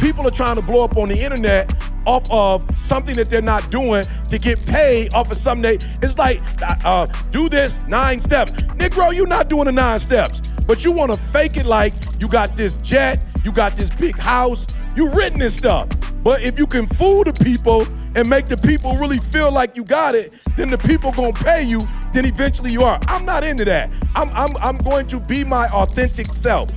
people are trying to blow up on the internet off of something that they're not doing to get paid off of something it's like, do this 9 steps. Negro, you're not doing the 9 steps, but you want to fake it like you got this jet, you got this big house, you written this stuff. But if you can fool the people and make the people really feel like you got it, then the people gonna pay you, then eventually you are. I'm not into that. I'm going to be my authentic self.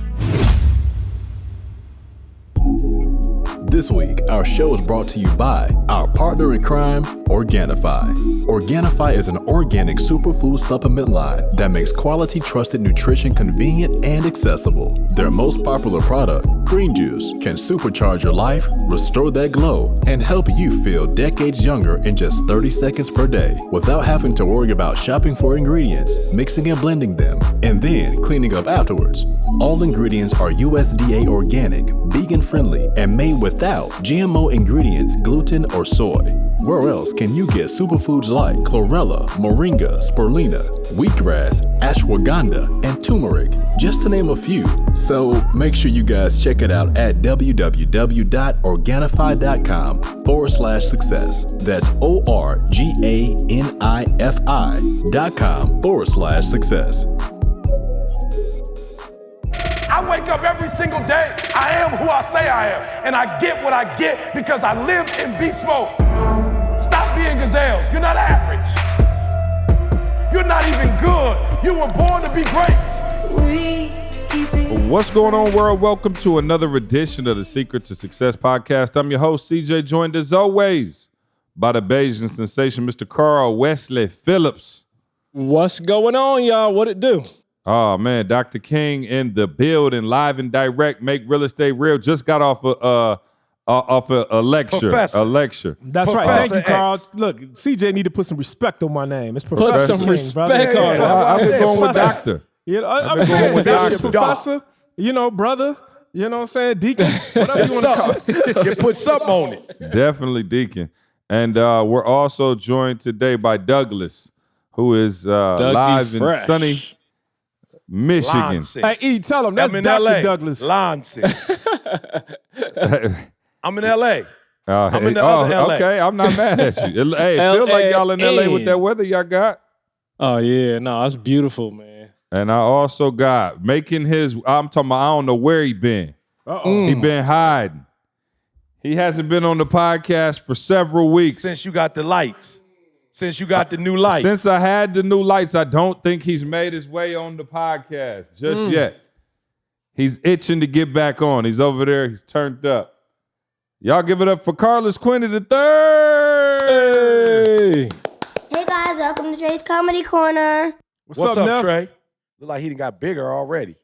This week, our show is brought to you by our partner in crime, Organifi. Organifi is an organic superfood supplement line that makes quality, trusted nutrition convenient and accessible. Their most popular product, green juice, can supercharge your life, restore that glow, and help you feel decades younger in just 30 seconds per day without having to worry about shopping for ingredients, mixing and blending them, and then cleaning up afterwards. All ingredients are USDA organic, vegan-friendly, and made without GMO ingredients, gluten, or soy. Where else can you get superfoods like chlorella, moringa, spirulina, wheatgrass, ashwagandha, and turmeric, just to name a few? So make sure you guys check it out at www.organifi.com/success. That's ORGANIFI.com/success. I wake up every single day. I am who I say I am. And I get what I get because I live in beast mode. Stop being gazelles. You're not average. You're not even good. You were born to be great. What's going on, world? Welcome to another edition of the Secret to Success podcast. I'm your host, CJ, joined as always by the Bayesian sensation, Mr. Carl Wesley Phillips. What's going on, y'all? What it do? Oh, man, Dr. King in the building, live and direct, make real estate real. Just got off a lecture. Professor. A lecture. That's Professor right. Thank you, Carl. X. Look, CJ need to put some respect on my name. It's Professor some King, respect brother. on it. I've been going with Professor. doctor. You know, I've I'm been going saying with doctor, doctor. professor, you know, brother, you know what I'm saying, deacon, whatever you want to call it. You put something on it. Definitely Deacon. And we're also joined today by Douglas, who is live in Fresh. sunny Michigan. Lancing. Hey, E, tell him that's I'm in Dr. LA. Douglas. Lancing. I'm in LA. I'm in the oh, other LA. okay. I'm not mad at you. Hey, it feels like y'all in LA with that weather y'all got. Oh, yeah. No, that's beautiful, man. And I also got making his, I'm talking about, I don't know where he been. Uh-oh. He been hiding. He hasn't been on the podcast for several weeks. Since you got the lights. Since you got the new lights. Since I had the new lights, I don't think he's made his way on the podcast just yet. He's itching to get back on. He's over there. He's turned up. Y'all give it up for Carlos Quinney III. Hey. Hey guys, welcome to Trey's Comedy Corner. What's up, Neff? Trey? Look like he done got bigger already.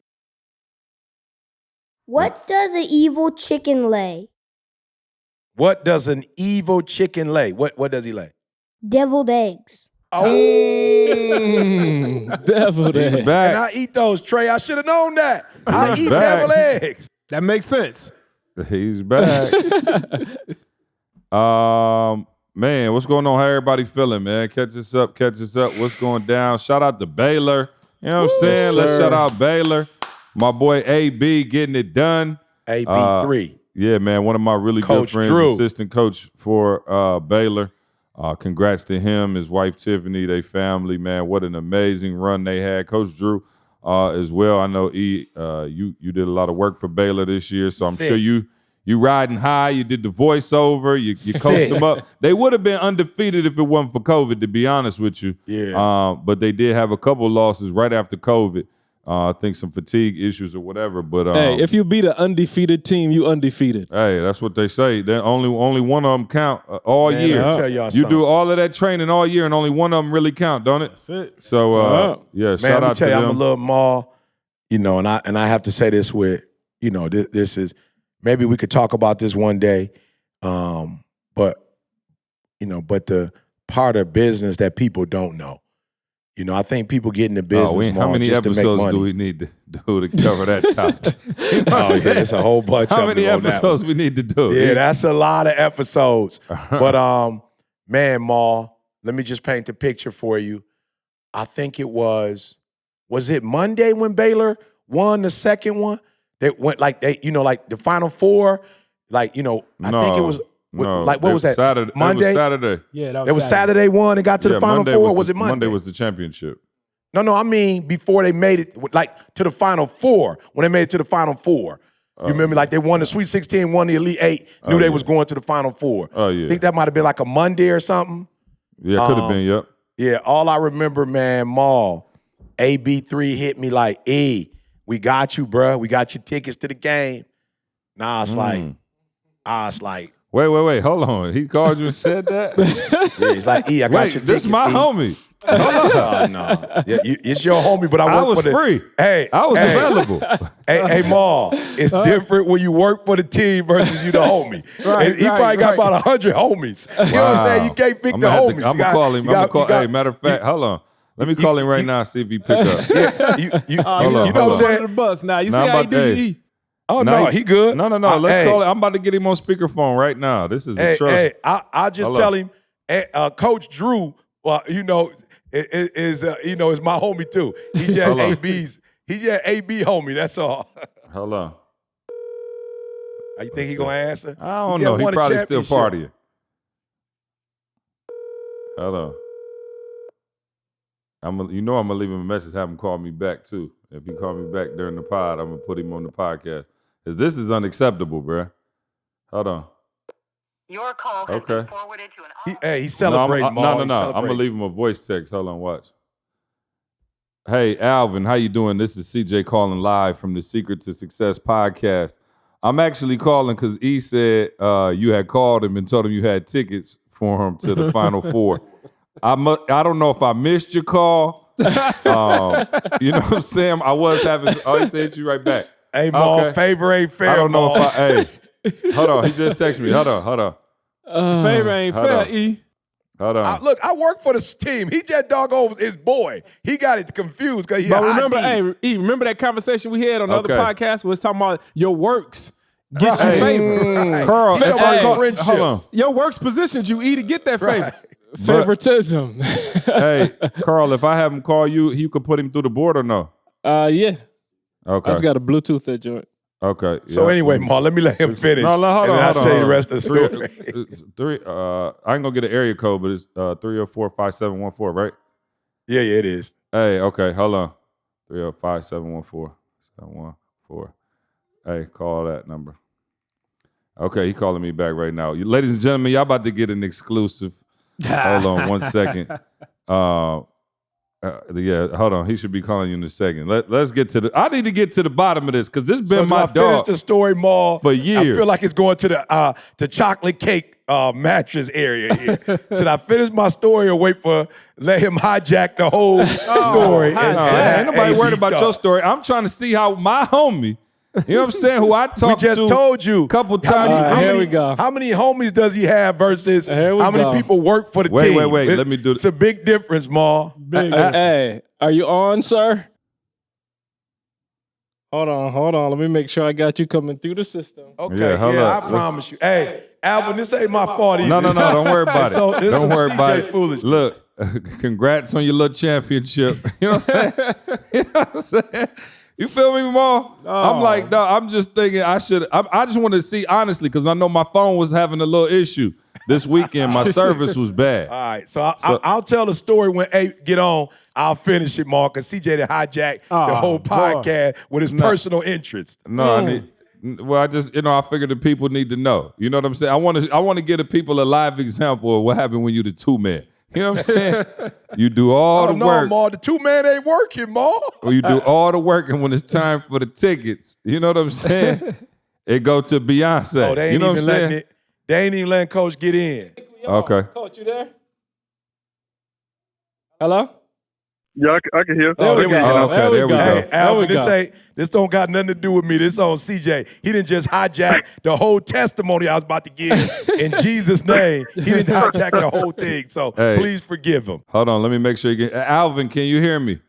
What does an evil chicken lay? What does an evil chicken lay? What does he lay? Deviled eggs. Oh, Deviled He's egg. and back. I eat those, Trey. I should have known that. I He's eat back. deviled eggs. That makes sense. He's back. Man, what's going on? How everybody feeling, man? Catch us up. What's going down? Shout out to Baylor. You know what I'm saying? Let's shout out Baylor. My boy AB getting it done. AB3. Yeah, man. One of my really Coach good friends, Drew. assistant coach for Baylor. Congrats to him, his wife Tiffany, they family, man. What an amazing run they had. Coach Drew as well. I know you did a lot of work for Baylor this year, so I'm Sick. sure you riding high. You did the voiceover. You coached them up. They would have been undefeated if it wasn't for COVID, to be honest with you. Yeah. But they did have a couple of losses right after COVID. I think some fatigue issues or whatever. But Hey, if you beat an undefeated team, you undefeated. hey, that's what they say. Then only one of them count all Man, year. let me tell y'all You something. do all of that training all year, and only one of them really count, don't it? That's it. So yeah, Man, shout let me out to tell you, I'm a them. little more, and I have to say this with, this is, maybe we could talk about this one day, but the part of business that people don't know. I think people get in the business more how many just to make episodes money. do we need to do to cover that topic? You know what Oh I'm yeah, saying? it's a whole bunch How of many them on that episodes one. we need to do? Yeah, that's a lot of episodes. But man, Maul, let me just paint the picture for you. I think it was it Monday when Baylor won the second one? They went like the Final Four. Like, I think it was No, like what was that? Saturday. Monday. It was Saturday. Yeah, that It was Saturday one and got to the Final Monday Four. was Was it Monday? Monday was the championship. No, I mean before they made it, like to the Final Four. When they made it to the Final Four, you remember, like they won the Sweet 16, won the Elite Eight, knew they was going to the Final Four. Oh yeah. I think that might have been like a Monday or something. Yeah, could have been. Yep. Yeah, all I remember, man, Maul, AB3 hit me like, "E, we got you, bruh. We got your tickets to the game." Nah, it's like. Wait. Hold on. He called you and said that? Yeah, he's like, "E, I got your tickets." This my E. homie. No. Yeah, it's your homie, but I work was for the free. Hey, I was available. Hey, Maul, it's different when you work for the team versus you the homie. He probably got about 100 homies. You know what I'm saying? You can't pick the homies. I'm gonna call him. Hey, matter of fact, hold on. Let me call him right now. See if he pick up. Yeah, you know what I'm saying? Under the bus now. You Now see I'm how he about do to- you? Oh no, he good. No. Let's call it. I'm about to get him on speakerphone right now. This is a trust. Hey, I'll just tell him, Coach Drew, is my homie too. He just AB homie. That's all. Hold on. You think he gonna answer? I don't know. He won a probably still championship. partying. Hold on. I'm gonna leave him a message. Have him call me back too. If he call me back during the pod, I'm gonna put him on the podcast. Cause this is unacceptable, bruh. Hold on. Your call has been forwarded to an He's celebrating. No. I'm gonna leave him a voice text. Hold on, watch. Hey, Alvin, how you doing? This is CJ calling live from the Secret to Success podcast. I'm actually calling because E said you had called him and told him you had tickets for him to the Final Four. I don't know if I missed your call. You know what I'm saying? I was having. Oh, he said you right back. Hey, Maul, favor ain't fair. I don't know Maul. if hold on. He just texted me. Hold on. Favor ain't hold fair, on. E. Hold on. Look, I work for this team. He just dog over his boy. He got it confused because he But had remember, ID. E, remember that conversation we had on the other Okay. podcast was talking about your works gets you Hey. favor. Carl, Think about hey, friendships. hold on. Your works positions you, E, to get that favor. Favoritism. Hey, Carl, if I have him call you, you could put him through the board or no? Yeah. Okay. I just got a Bluetooth that joint. Okay. So anyway, Maul, let me let him finish. No, hold and on. then I'll hold tell on. you the rest of the story. I ain't gonna get an area code, but it's 304-5714, right? Yeah, it is. Hey, okay, hold on. 305-714. 714. Hey, call that number. Okay, he calling me back right now. Ladies and gentlemen, y'all about to get an exclusive. Hold on 1 second. Yeah, hold on. He should be calling you in a second. Let's get to I need to get to the bottom of this because this been my Finish dog the story, Maul. for years. I feel like it's going to the chocolate cake mattress area here. Should I finish my story or let him hijack the whole story? No, ain't nobody worried about your story. I'm trying to see how my homie, you know what I'm saying, who I We talked just to told you a couple times. Here we go. How many homies does he have versus Here we how many go. people work for the Wait, team? wait. Let me do It's a big difference, Maul. Hey, are you on, sir? Hold on. Let me make sure I got you coming through the system. Okay, Yeah, hold up. I promise you. Hey, Alvin, this ain't my fault either. No, don't worry about it. So, this Don't is worry about CJ it. foolishness. Look, congrats on your little championship. You know what I'm saying? You know what I'm saying? You feel me, Mo? I'm like, no, I'm just thinking I just wanted to see honestly because I know my phone was having a little issue this weekend. My service was bad. All right, so I'll tell the story when A get on. I'll finish it, Mark, because CJ to hijack the whole podcast with his personal interest. No, I need. Well, I just, I figured the people need to know. You know what I'm saying? I want to give the people a live example of what happened when you the two man. You know what I'm saying? You do all the work. No, Maul, the two man ain't working, Maul. Or you do all the work, and when it's time for the tickets, you know what I'm saying? It go to Beyonce. Oh, they ain't you know what I'm even saying? letting it. They ain't even letting Coach get in. Okay. Coach, you there? Hello? Yeah, I can hear. Oh, there we go. Okay, there we go. Hey, Alvin, There we this don't got nothing to do with me. This on CJ. He didn't just hijack the whole testimony I was about to give in Jesus' name. He didn't hijack the whole thing. So Hey. please forgive him. Hold on, let me make sure you get. Alvin, can you hear me?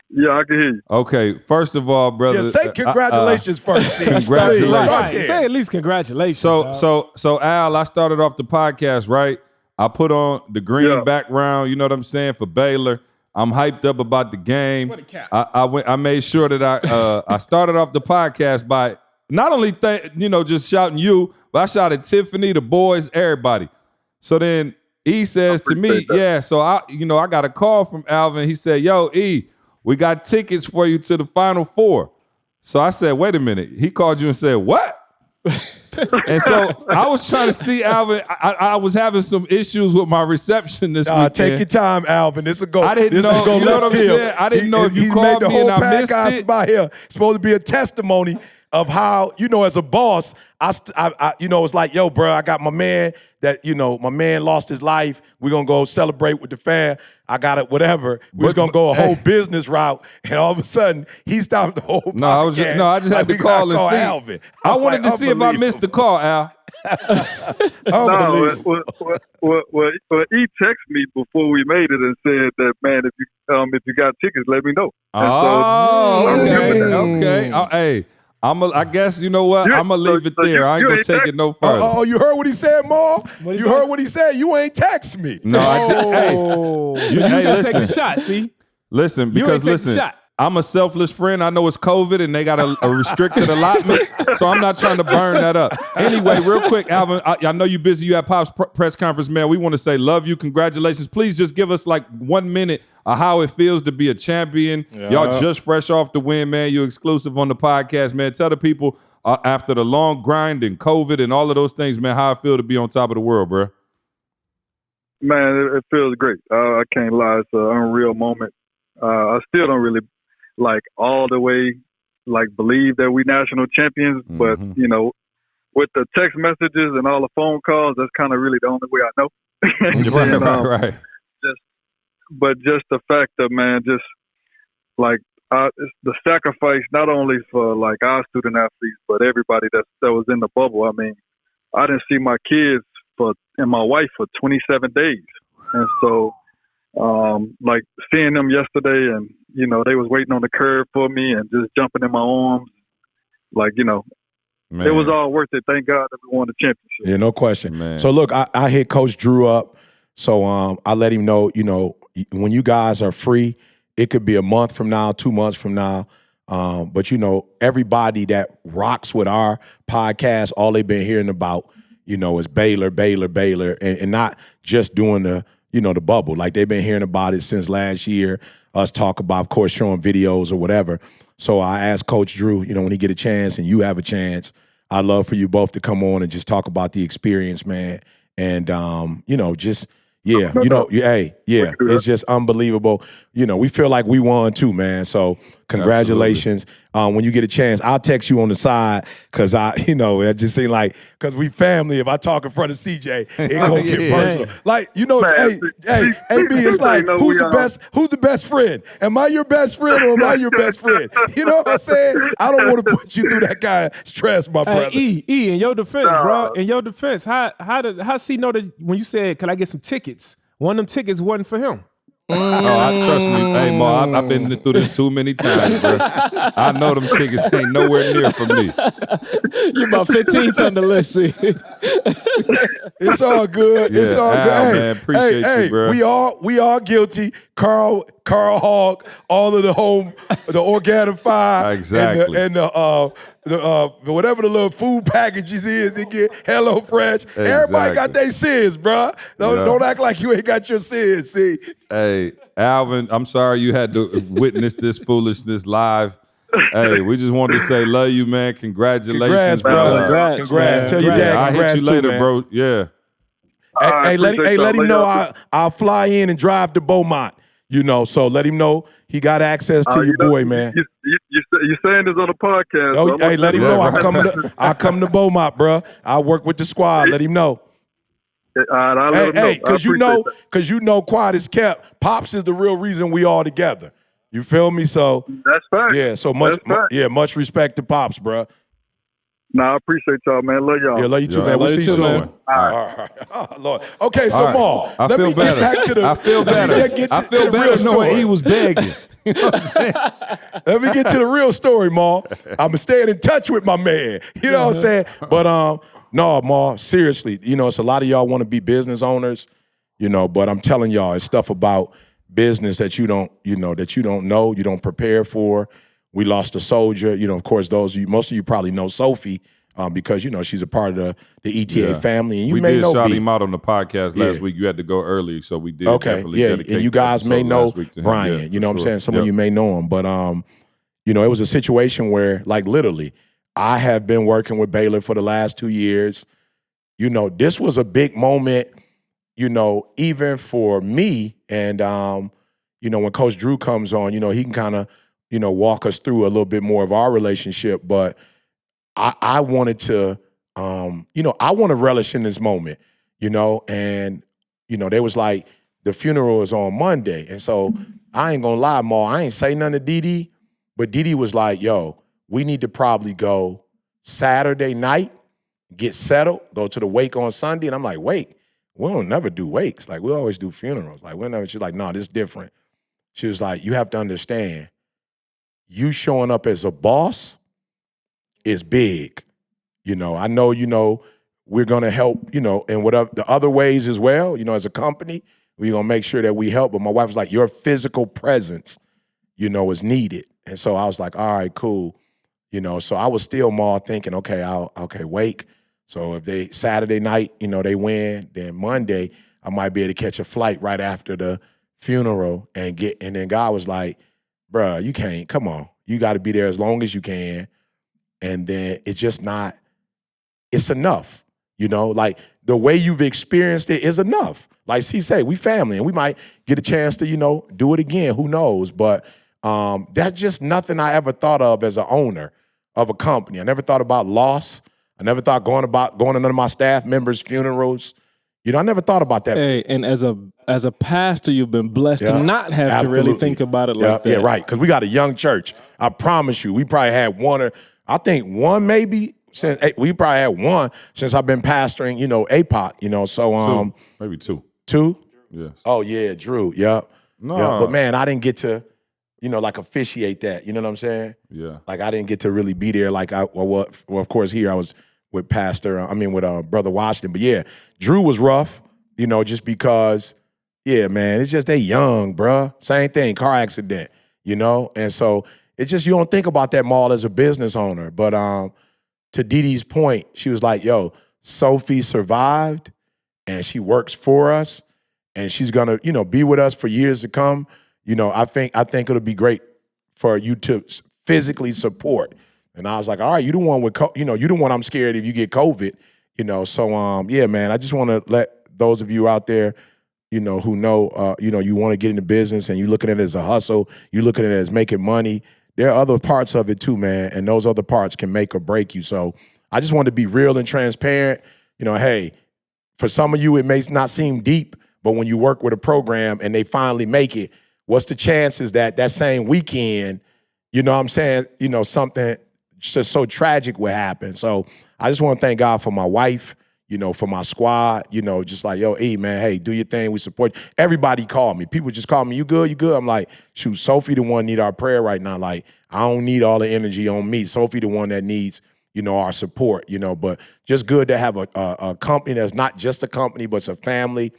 Yeah, I can hear you. Okay, first of all, brother. Yeah, say congratulations first. Steve. Congratulations. Right there. Say at least congratulations. So Al, I started off the podcast, right? I put on the green background, you know what I'm saying, for Baylor. I'm hyped up about the game. I made sure that I started off the podcast by not only just shouting you, but I shouted Tiffany, the boys, everybody. So then E says to me, so I got a call from Alvin. He said, yo, E, we got tickets for you to the Final Four. So I said, wait a minute. He called you and said, what? And so I was trying to see Alvin. I was having some issues with my reception this weekend. Take your time, Alvin. This will go. I didn't know. You know what I'm saying? I didn't know if you called me and I missed it. By here, it's supposed to be a testimony of how, as a boss, it's like, yo, bro, I got my man that, my man lost his life. We're going to go celebrate with the fan. I got it, whatever. We're just going to go a whole business route. And all of a sudden, he stopped the whole podcast. I just had to call and see. Alvin. I wanted to see if I missed the call, Al. Well, he texted me before we made it and said that, man, if you got tickets, let me know. Okay. Hey, I guess you know what? I'm gonna leave it there. I ain't gonna take it no further. Oh, you heard what he said, Ma? You heard what he said? You ain't text me. No, I did. So you gotta take the shot. See, listen, I'm a selfless friend. I know it's COVID and they got a restricted allotment, so I'm not trying to burn that up. Anyway, real quick, Alvin, I know you're busy. You have Pop's press conference, man. We want to say love you, congratulations. Please just give us like 1 minute of how it feels to be a champion. Yeah. Y'all just fresh off the win, man. You're exclusive on the podcast, man. Tell the people after the long grind and COVID and all of those things, man, how I feel to be on top of the world, bro. Man, it feels great. I can't lie. It's an unreal moment. I still don't really all the way believe that we national champions, but with the text messages and all the phone calls, that's kind of really the only way I know. Right. But just the fact that, man, it's the sacrifice not only for our student athletes, but everybody that was in the bubble. I mean, I didn't see my kids and my wife for 27 days, and so seeing them yesterday, and they was waiting on the curb for me and just jumping in my arms, man. It was all worth it. Thank God that we won the championship. Yeah, no question, man. So look, I hit Coach Drew up, so I let him know, when you guys are free, it could be a month from now, 2 months from now. But everybody that rocks with our podcast, all they've been hearing about, is Baylor, and not just doing the bubble. Like they've been hearing about it since last year. Us talk about, of course, showing videos or whatever. So I asked Coach Drew, when he get a chance and you have a chance, I'd love for you both to come on and just talk about the experience, man. And it's just unbelievable. We feel like we won too, man. So congratulations. When you get a chance, I'll text you on the side because it just seemed like, because we family, if I talk in front of CJ, it gonna get personal. Man, AB, it's like, who's the best friend? Am I your best friend or am I your best friend? You know what I'm saying? I don't want to put you through that kind of stress, my brother. E, in your defense, bro, how C know that when you said, can I get some tickets? One of them tickets wasn't for him. Trust me. Hey, Ma, I've been through this too many times, bro. I know them tickets ain't nowhere near for me. You about 15th on the list, see. It's all good. Yeah, it's all good. Al, man, appreciate you, bro. We all guilty. Carl Hogg, all of the Organifi, exactly, and the whatever the little food packages is, they get Hello Fresh. Exactly. Everybody got their sins, bro. Don't act like you ain't got your sins. See. Hey, Alvin, I'm sorry you had to witness this foolishness live. Hey, we just wanted to say love you, man. Congratulations, bro. Congrats. Tell your dad. I'll hit you later, too, bro. Yeah. Let him know I'll fly in and drive to Beaumont. So let him know he got access to your boy, man. You're saying this on the podcast. Oh, hey, let him know I'll come to Beaumont, bro. I'll work with the squad. Let him know. Hey, because quiet is kept. Pops is the real reason we all together. You feel me? So that's fact. Yeah. So much respect to Pops, bro. I appreciate y'all, man. Love y'all. Yeah, love you too, man. We'll see you soon. Man. All right. Oh, Lord. Okay, so Maul, I feel better. I feel better knowing he was begging. You know what I'm saying? Let me get to the real story, Maul. I'm staying in touch with my man. You know what I'm saying? But no, Maul, seriously, it's a lot of y'all want to be business owners, but I'm telling y'all, it's stuff about business that you don't know, you don't prepare for. we lost a soldier. You know, of course, most of you probably know Sophie because, you know, she's a part of the ETA family. And you we may did know shout B. him out on the podcast last week. You had to go early, so we did definitely dedicate and you guys may know last week to him. Brian. Yeah, you know what I'm saying? Some of Yep. you may know him. But, you know, it was a situation where, like, literally, I have been working with Baylor for the last 2 years. You know, this was a big moment, you know, even for me. And, you know, when Coach Drew comes on, you know, he can kind of, you know, walk us through a little bit more of our relationship. But I wanted to, you know, I want to relish in this moment, you know, and, you know, they was like, the funeral is on Monday. And so I ain't gonna lie, Ma, I ain't say nothing to Dee, but Dee was like, yo, we need to probably go Saturday night, get settled, go to the wake on Sunday. And I'm like, wake? We don't never do wakes. Like, we always do funerals. Like, we never, she's like, no, this is different. She was like, you have to understand, you showing up as a boss is big. You know, I know, you know, we're going to help, you know, in whatever the other ways as well, you know, as a company, we're going to make sure that we help. But my wife was like, your physical presence, you know, is needed. And so I was like, all right, cool. You know, so I was still more thinking, okay, wake. So if they Saturday night, you know, they win, then Monday I might be able to catch a flight right after the funeral and then God was like, bruh, you can't, come on. You got to be there as long as you can. And then it's just not, it's enough. You know, like the way you've experienced it is enough. Like she said, we family and we might get a chance to, you know, do it again. Who knows? But that's just nothing I ever thought of as an owner of a company. I never thought about loss. I never thought going to none of my staff members' funerals. You know, I never thought about that. Hey, and as a pastor, you've been blessed to not have to really think about it like that. Yeah, right. Because we got a young church. I promise you, we probably had one maybe since we probably had one since I've been pastoring. You know, APOC. You know, so maybe two. Two. Yes. Oh yeah, Drew. Yep. No. Yep. But man, I didn't get to, you know, like officiate that. You know what I'm saying? Yeah. Like I didn't get to really be there. Like well, of course here I was with with Brother Washington. But yeah, Drew was rough. You know, just because, yeah, man, it's just they young, bruh. Same thing, car accident. You know, and so it's just you don't think about that mall as a business owner. But to Dee Dee's point, she was like, "Yo, Sophie survived, and she works for us, and she's gonna, you know, be with us for years to come. You know, I think it'll be great for you to physically support." And I was like, "All right, you the one with, you the one I'm scared if you get COVID, you know." So yeah, man, I just want to let those of you out there, you know, who know, you want to get into business and you looking at it as a hustle, you looking at it as making money. There are other parts of it too, man, and those other parts can make or break you. So I just want to be real and transparent. You know, hey, for some of you, it may not seem deep, but when you work with a program and they finally make it, what's the chances that same weekend, you know what I'm saying, you know, something just so tragic would happen. So I just want to thank God for my wife, you know, for my squad, you know, just like, yo, E, man, hey, do your thing. We support you. Everybody called me. People just call me, you good, you good? I'm like, shoot, Sophie the one need our prayer right now. Like, I don't need all the energy on me. Sophie the one that needs, you know, our support, you know, but just good to have a company that's not just a company, but it's a family.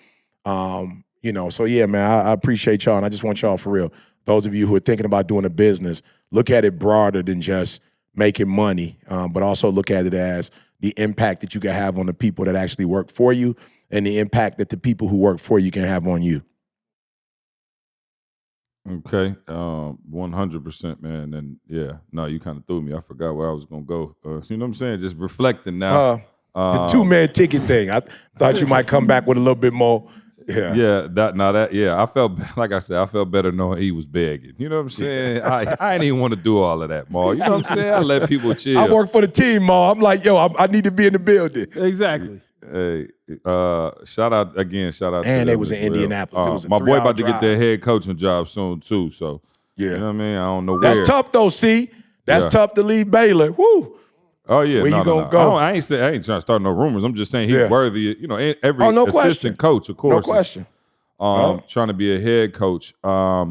You know, so yeah, man, I appreciate y'all. And I just want y'all for real. Those of you who are thinking about doing a business, look at it broader than just making money, but also look at it as the impact that you can have on the people that actually work for you and the impact that the people who work for you can have on you. Okay, 100%, man. And yeah, no, you kind of threw me. I forgot where I was going to go. You know what I'm saying? Just reflecting now. The 2-man ticket thing. I thought you might come back with a little bit more. Yeah. Yeah, I felt, like I said, I felt better knowing he was begging. You know what I'm saying? I didn't even want to do all of that, Ma. You know what I'm saying? I let people chill. I work for the team, Ma. I'm like, yo, I need to be in the building. Exactly. Hey, shout out to them. And they was in Indianapolis. It was a my boy about to drive. get their head coaching job soon too. So yeah, you know what I mean. I don't know That's where. tough though. See, that's tough to leave Baylor. Woo. Oh yeah, where you gonna go? I ain't trying to start no rumors. I'm just saying he's worthy. You know, every no assistant question. coach, of course, no question. Trying to be a head coach. I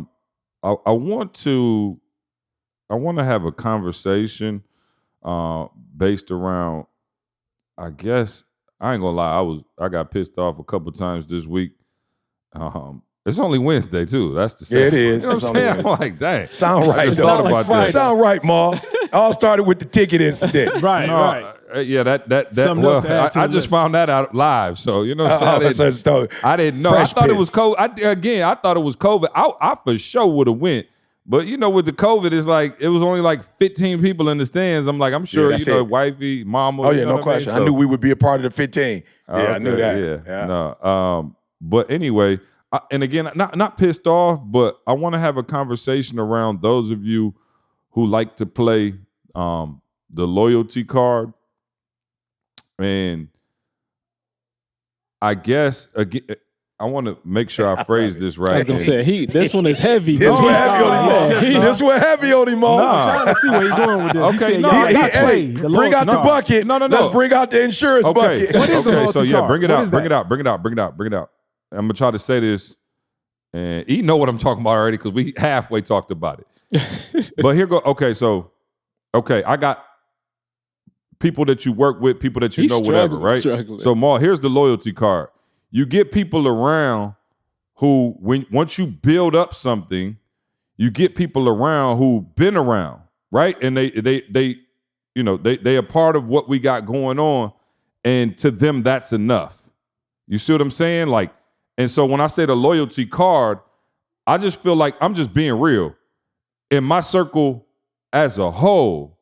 want to have a conversation based around. I guess I ain't gonna lie. I got pissed off a couple times this week. It's only Wednesday too. That's the same. Yeah, it is. You know what I'm saying? I'm like, dang. Sound right. I just thought about that. Sound right, Ma. All started with the ticket incident. Right, right. Yeah, that. Something Well, else to add to I the just list. found that out live. So you know, what I'm saying? I didn't know. Fresh I thought it Pits. was COVID. I thought it was COVID. I for sure would have went. But you know, with the COVID, it's like it was only like 15 people in the stands. I'm like, I'm sure that's you know, it. wifey, mama. Oh yeah, you know no what I mean? question. So- I knew we would be a part of the 15. Yeah, I knew that. Yeah. No. But anyway, and again, not pissed off, but I want to have a conversation around those of you who like to play the loyalty card. And I guess again, I want to make sure I phrase this right. I was gonna say this one is heavy. This one heavy on him. This one heavy on him, Ma. I'm trying to see where you're going with this. Okay, He said, no, y'all hey, got to hey, play the bring out loyalty the card. bucket. No. Let's bring out the insurance Okay. bucket. What is the Okay, loyalty so yeah, card? bring it What out, is bring that? it out. I'm gonna try to say this, and you know what I'm talking about already because we halfway talked about it. But here go. Okay, I got people that you work with, people that you He's know, whatever, right? struggling. So, Ma, here's the loyalty card. You get people around who, once you build up something, you get people around who been around, right? And they are part of what we got going on, and to them, that's enough. You see what I'm saying? Like, and so when I say the loyalty card, I just feel like I'm just being real. In my circle as a whole,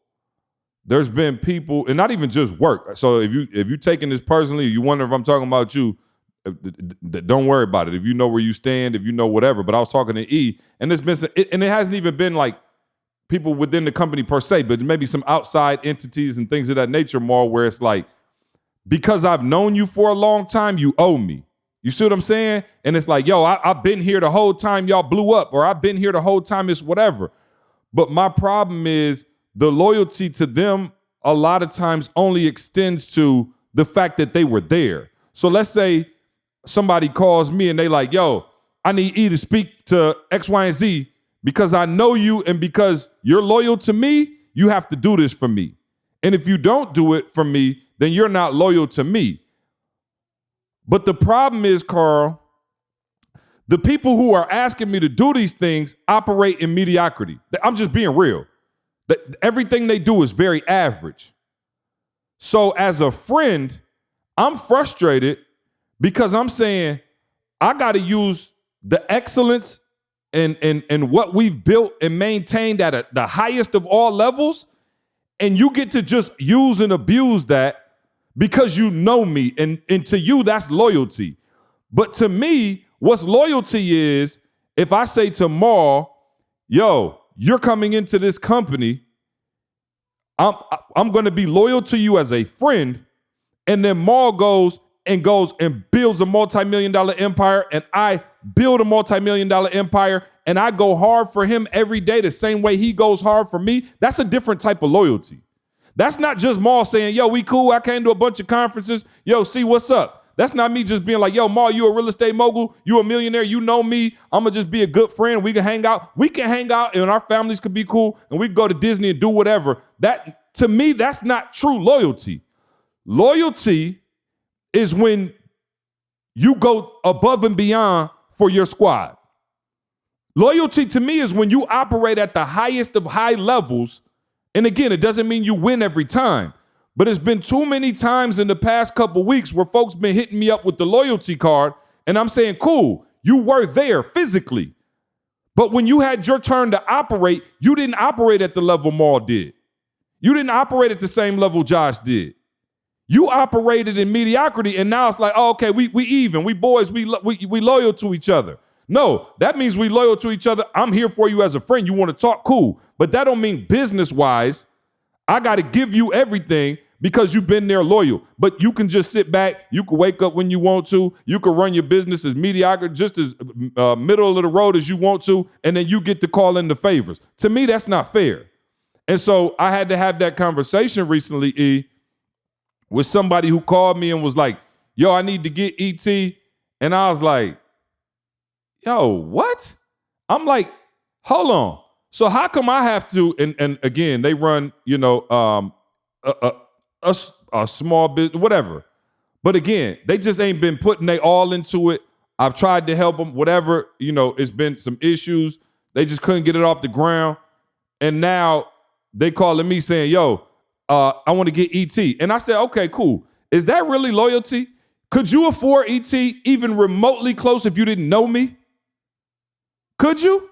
there's been people, and not even just work. So if you taking this personally, you wonder if I'm talking about you, don't worry about it. If you know where you stand, if you know whatever. But I was talking to E, and it hasn't even been like people within the company per se, but maybe some outside entities and things of that nature more, where it's like, because I've known you for a long time, you owe me. You see what I'm saying? And it's like, yo, I've been here the whole time y'all blew up, or I've been here the whole time it's whatever. But my problem is the loyalty to them a lot of times only extends to the fact that they were there. So let's say somebody calls me and they like, yo, I need E to speak to X, Y, and Z because I know you, and because you're loyal to me, you have to do this for me. And if you don't do it for me, then you're not loyal to me. But the problem is, Carl, the people who are asking me to do these things operate in mediocrity. I'm just being real. Everything they do is very average. So as a friend, I'm frustrated because I'm saying I got to use the excellence and what we've built and maintained at the highest of all levels, and you get to just use and abuse that because you know me, and to you, that's loyalty. But to me, what's loyalty is if I say to Maul, yo, you're coming into this company, I'm going to be loyal to you as a friend, and then Maul goes and builds a multi-million-dollar empire, and I build a multi-million-dollar empire, and I go hard for him every day the same way he goes hard for me. That's a different type of loyalty. That's not just Maul saying, yo, we cool. I came to a bunch of conferences. Yo, see, what's up? That's not me just being like, yo, Maul, you a real estate mogul. You a millionaire. You know me. I'm going to just be a good friend. We can hang out. We can hang out, and our families could be cool, and we can go to Disney and do whatever. That, to me, that's not true loyalty. Loyalty is when you go above and beyond for your squad. Loyalty to me is when you operate at the highest of high levels. And again, it doesn't mean you win every time, but it's been too many times in the past couple weeks where folks been hitting me up with the loyalty card, and I'm saying, cool, you were there physically. But when you had your turn to operate, you didn't operate at the level Maul did. You didn't operate at the same level Josh did. You operated in mediocrity, and now it's like, oh, okay, we even, we boys, we loyal to each other. No, that means we loyal to each other. I'm here for you as a friend. You want to talk, cool. But that don't mean business-wise, I got to give you everything because you've been there loyal. But you can just sit back. You can wake up when you want to. You can run your business as mediocre, just as middle of the road as you want to, and then you get to call in the favors. To me, that's not fair. And so I had to have that conversation recently, E, with somebody who called me and was like, yo, I need to get ET. And I was like, yo, what? I'm like, hold on. So how come I have to, and again, they run, a small business, whatever. But again, they just ain't been putting they all into it. I've tried to help them, whatever, it's been some issues. They just couldn't get it off the ground. And now they calling me saying, yo, I want to get ET. And I said, okay, cool. Is that really loyalty? Could you afford ET even remotely close if you didn't know me? Could you?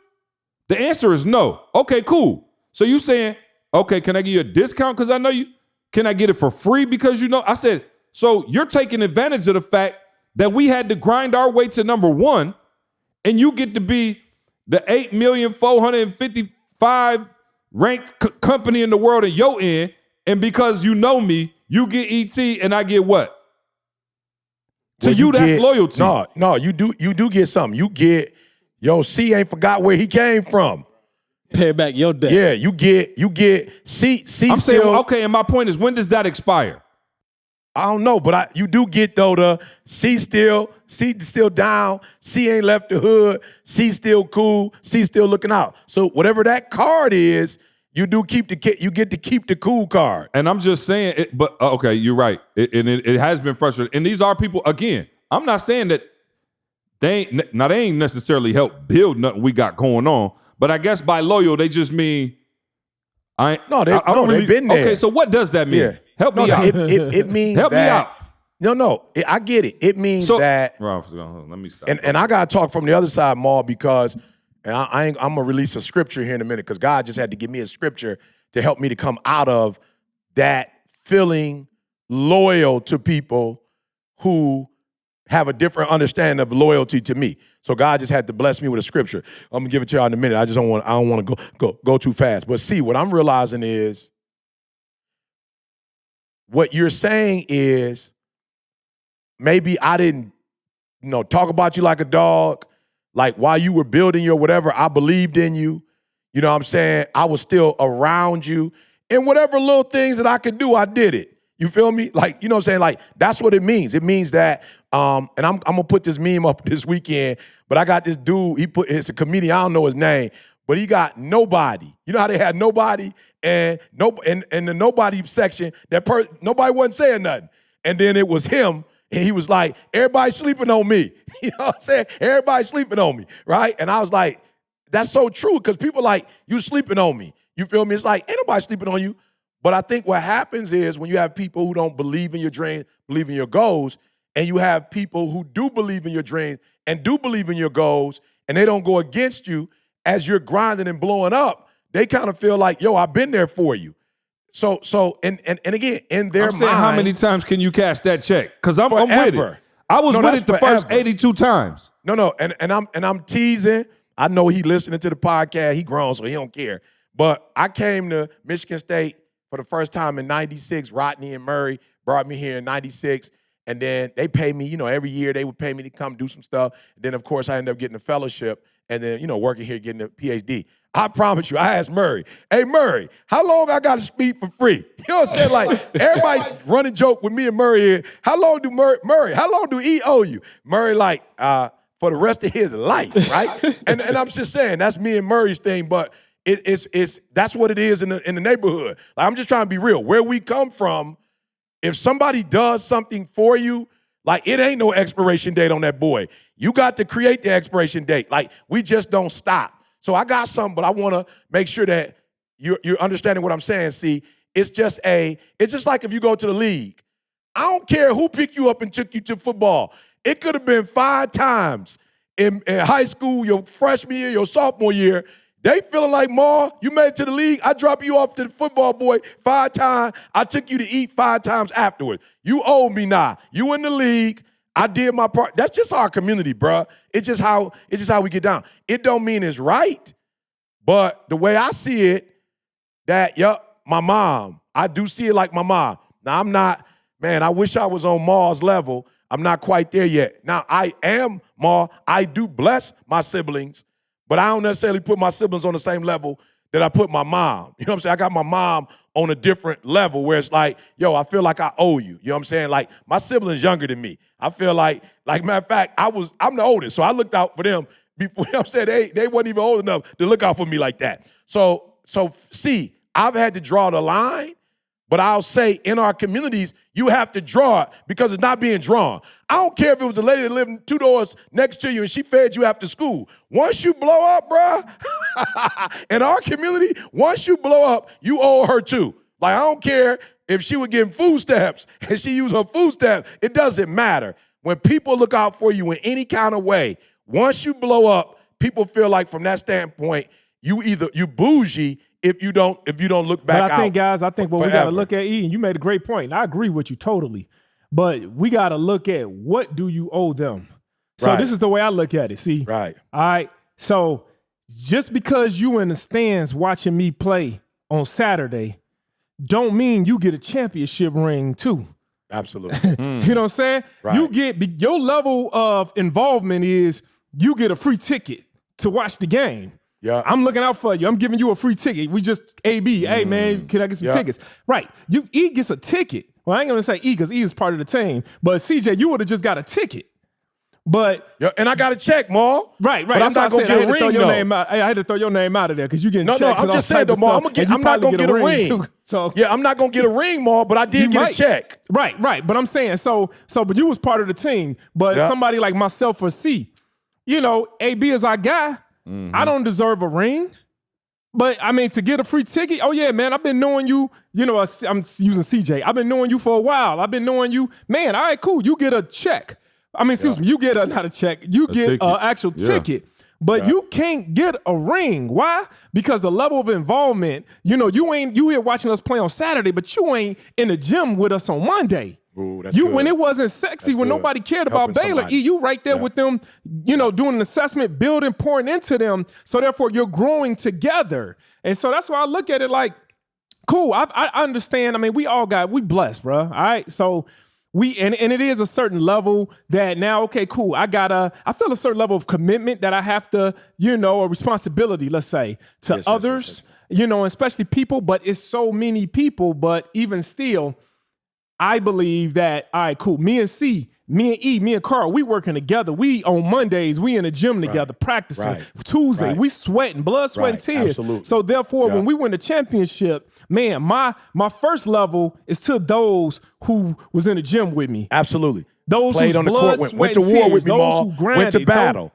The answer is no. Okay, cool. So you saying, okay, can I give you a discount because I know you? Can I get it for free because you know? I said, so you're taking advantage of the fact that we had to grind our way to number one, and you get to be the 8,455 ranked company in the world in your end, and because you know me, you get ET and I get what? To you, that's loyalty. No, you do get something. You get, C ain't forgot where he came from. Pay back your debt. Yeah, you get C I'm still, saying, okay, and my point is, when does that expire? I don't know, but you do get though the C still down, C ain't left the hood, C still cool, C still looking out. So whatever that card is, you get to keep the cool card. And I'm just saying, okay, you're right. It has been frustrating. And these are people, again, I'm not saying that they ain't necessarily helped build nothing we got going on, but I guess by loyal, they just mean, they've been there. Okay, so what does that mean? Yeah. Help me out. It means help me out. I get it. It means that. Ralph, let me stop. And I gotta talk from the other side, Maul, because I'm gonna release a scripture here in a minute because God just had to give me a scripture to help me to come out of that feeling loyal to people who have a different understanding of loyalty to me. So God just had to bless me with a scripture. I'm gonna give it to y'all in a minute. I don't want to go too fast. But see, what I'm realizing is what you're saying is maybe I didn't, talk about you like a dog. Like while you were building your whatever, I believed in you. You know what I'm saying? I was still around you. And whatever little things that I could do, I did it. You feel me? Like, you know what I'm saying? Like, that's what it means. It means that, and I'm gonna put this meme up this weekend, but I got this dude, it's a comedian, I don't know his name, but he got nobody. You know how they had nobody? And the nobody section, nobody wasn't saying nothing. And then it was him, and he was like, everybody's sleeping on me. You know what I'm saying? Everybody's sleeping on me, right? And I was like, that's so true, because people like, you sleeping on me. You feel me? It's like, ain't nobody sleeping on you. But I think what happens is when you have people who don't believe in your dreams, believe in your goals, and you have people who do believe in your dreams and do believe in your goals, and they don't go against you as you're grinding and blowing up, they kind of feel like, yo, I've been there for you. So and again, in their mind, how many times can you cash that check? Because I'm with it. I was with it the first 82 times. No, and I'm teasing. I know he listening to the podcast. He grown, so he don't care. But I came to Michigan State for the first time in 96. Rodney and Murray brought me here in 96. And then they paid me, every year they would pay me to come do some stuff. And then, of course, I ended up getting a fellowship and then, working here, getting a PhD. I promise you, I asked Murray, hey, Murray, how long I got to speak for free? You know what I'm saying? Like, everybody running joke with me and Murray here. How long do Murray, how long do he owe you? Murray, like, for the rest of his life, right? and I'm just saying, that's me and Murray's thing, but it's that's what it is in the neighborhood. Like, I'm just trying to be real. Where we come from, if somebody does something for you, like, it ain't no expiration date on that boy. You got to create the expiration date. Like, we just don't stop. So I got something, but I want to make sure that you're understanding what I'm saying. See, it's just like if you go to the league. I don't care who picked you up and took you to football. It could have been 5 times in high school, your freshman year, your sophomore year. They feeling like, Ma, you made it to the league. I dropped you off to the football boy 5 times. I took you to eat 5 times afterwards. You owe me now. You in the league. I did my part. That's just our community, bruh. It's just how we get down. It don't mean it's right, but the way I see it, my mom. I do see it like my mom. Now, I'm not, man, I wish I was on Ma's level. I'm not quite there yet. Now, I am Ma. I do bless my siblings, but I don't necessarily put my siblings on the same level that I put my mom. You know what I'm saying? I got my mom on a different level where it's like, yo, I feel like I owe you. You know what I'm saying? Like, my siblings younger than me. I feel like matter of fact, I'm the oldest, so I looked out for them before. You know what I'm saying? They wasn't even old enough to look out for me like that. So see, I've had to draw the line, But I'll say in our communities, you have to draw it because it's not being drawn. I don't care if it was the lady that lived 2 doors next to you and she fed you after school. Once you blow up, bruh, in our community, once you blow up, you owe her too. Like, I don't care if she was getting food stamps and she used her food stamps. It doesn't matter. When people look out for you in any kind of way, once you blow up, people feel like from that standpoint, you bougie if you don't look back out. But I think, guys, what forever. we got to look at, E, and you made a great point, and I agree with you totally. But we got to look at what do you owe them. So this is the way I look at it, see? Right. All right. So just because you in the stands watching me play on Saturday don't mean you get a championship ring too. Absolutely. You know what I'm saying? Right. You get your level of involvement is you get a free ticket to watch the game. Yeah. I'm looking out for you. I'm giving you a free ticket. We just AB. Hey man, can I get some tickets? Right. E gets a ticket. Well, I ain't gonna say E because E is part of the team. But CJ, you would have just got a ticket. But and I got a check, Maul. Right. But I'm not gonna get a ring. I had to throw your name out of there because you getting checks. No, and I'm all just saying, type of Maul. stuff, I'm not gonna get a ring. Too. So yeah, I'm not gonna get a ring, Maul. But I did get a check. Right. But I'm saying but you was part of the team. But somebody like myself or C, you know, AB is our guy. I don't deserve a ring. But, I mean, to get a free ticket, oh, yeah, man, I've been knowing you. You know, I'm using CJ. I've been knowing you for a while. I've been knowing you. Man, all right, cool. You get a check. I mean, excuse me. You get not a check. You get an actual ticket. But you can't get a ring. Why? Because the level of involvement, you know, you here watching us play on Saturday, but you ain't in the gym with us on Monday. Ooh, that's good. When it wasn't sexy, when nobody cared about Baylor, you right there with them, you know, doing an assessment, building, pouring into them. So therefore, you're growing together. And so that's why I look at it like, cool. I understand. I mean, we blessed, bro. All right. So and it is a certain level that now, okay, cool. I feel a certain level of commitment that I have to, you know, a responsibility, let's say, to others, you know, especially people. But it's so many people. But even still, I believe that, all right, cool. Me and C, me and E, me and Carl, we working together. We on Mondays, we in the gym together, practicing. Tuesday, we sweating, blood, sweat, and tears. Absolutely. So therefore, when we win the championship, man, my first level is to those who was in the gym with me. Absolutely. Those played whose on the blood, court, sweat, went to and war tears, with me, those Maul, who grinded, went to battle.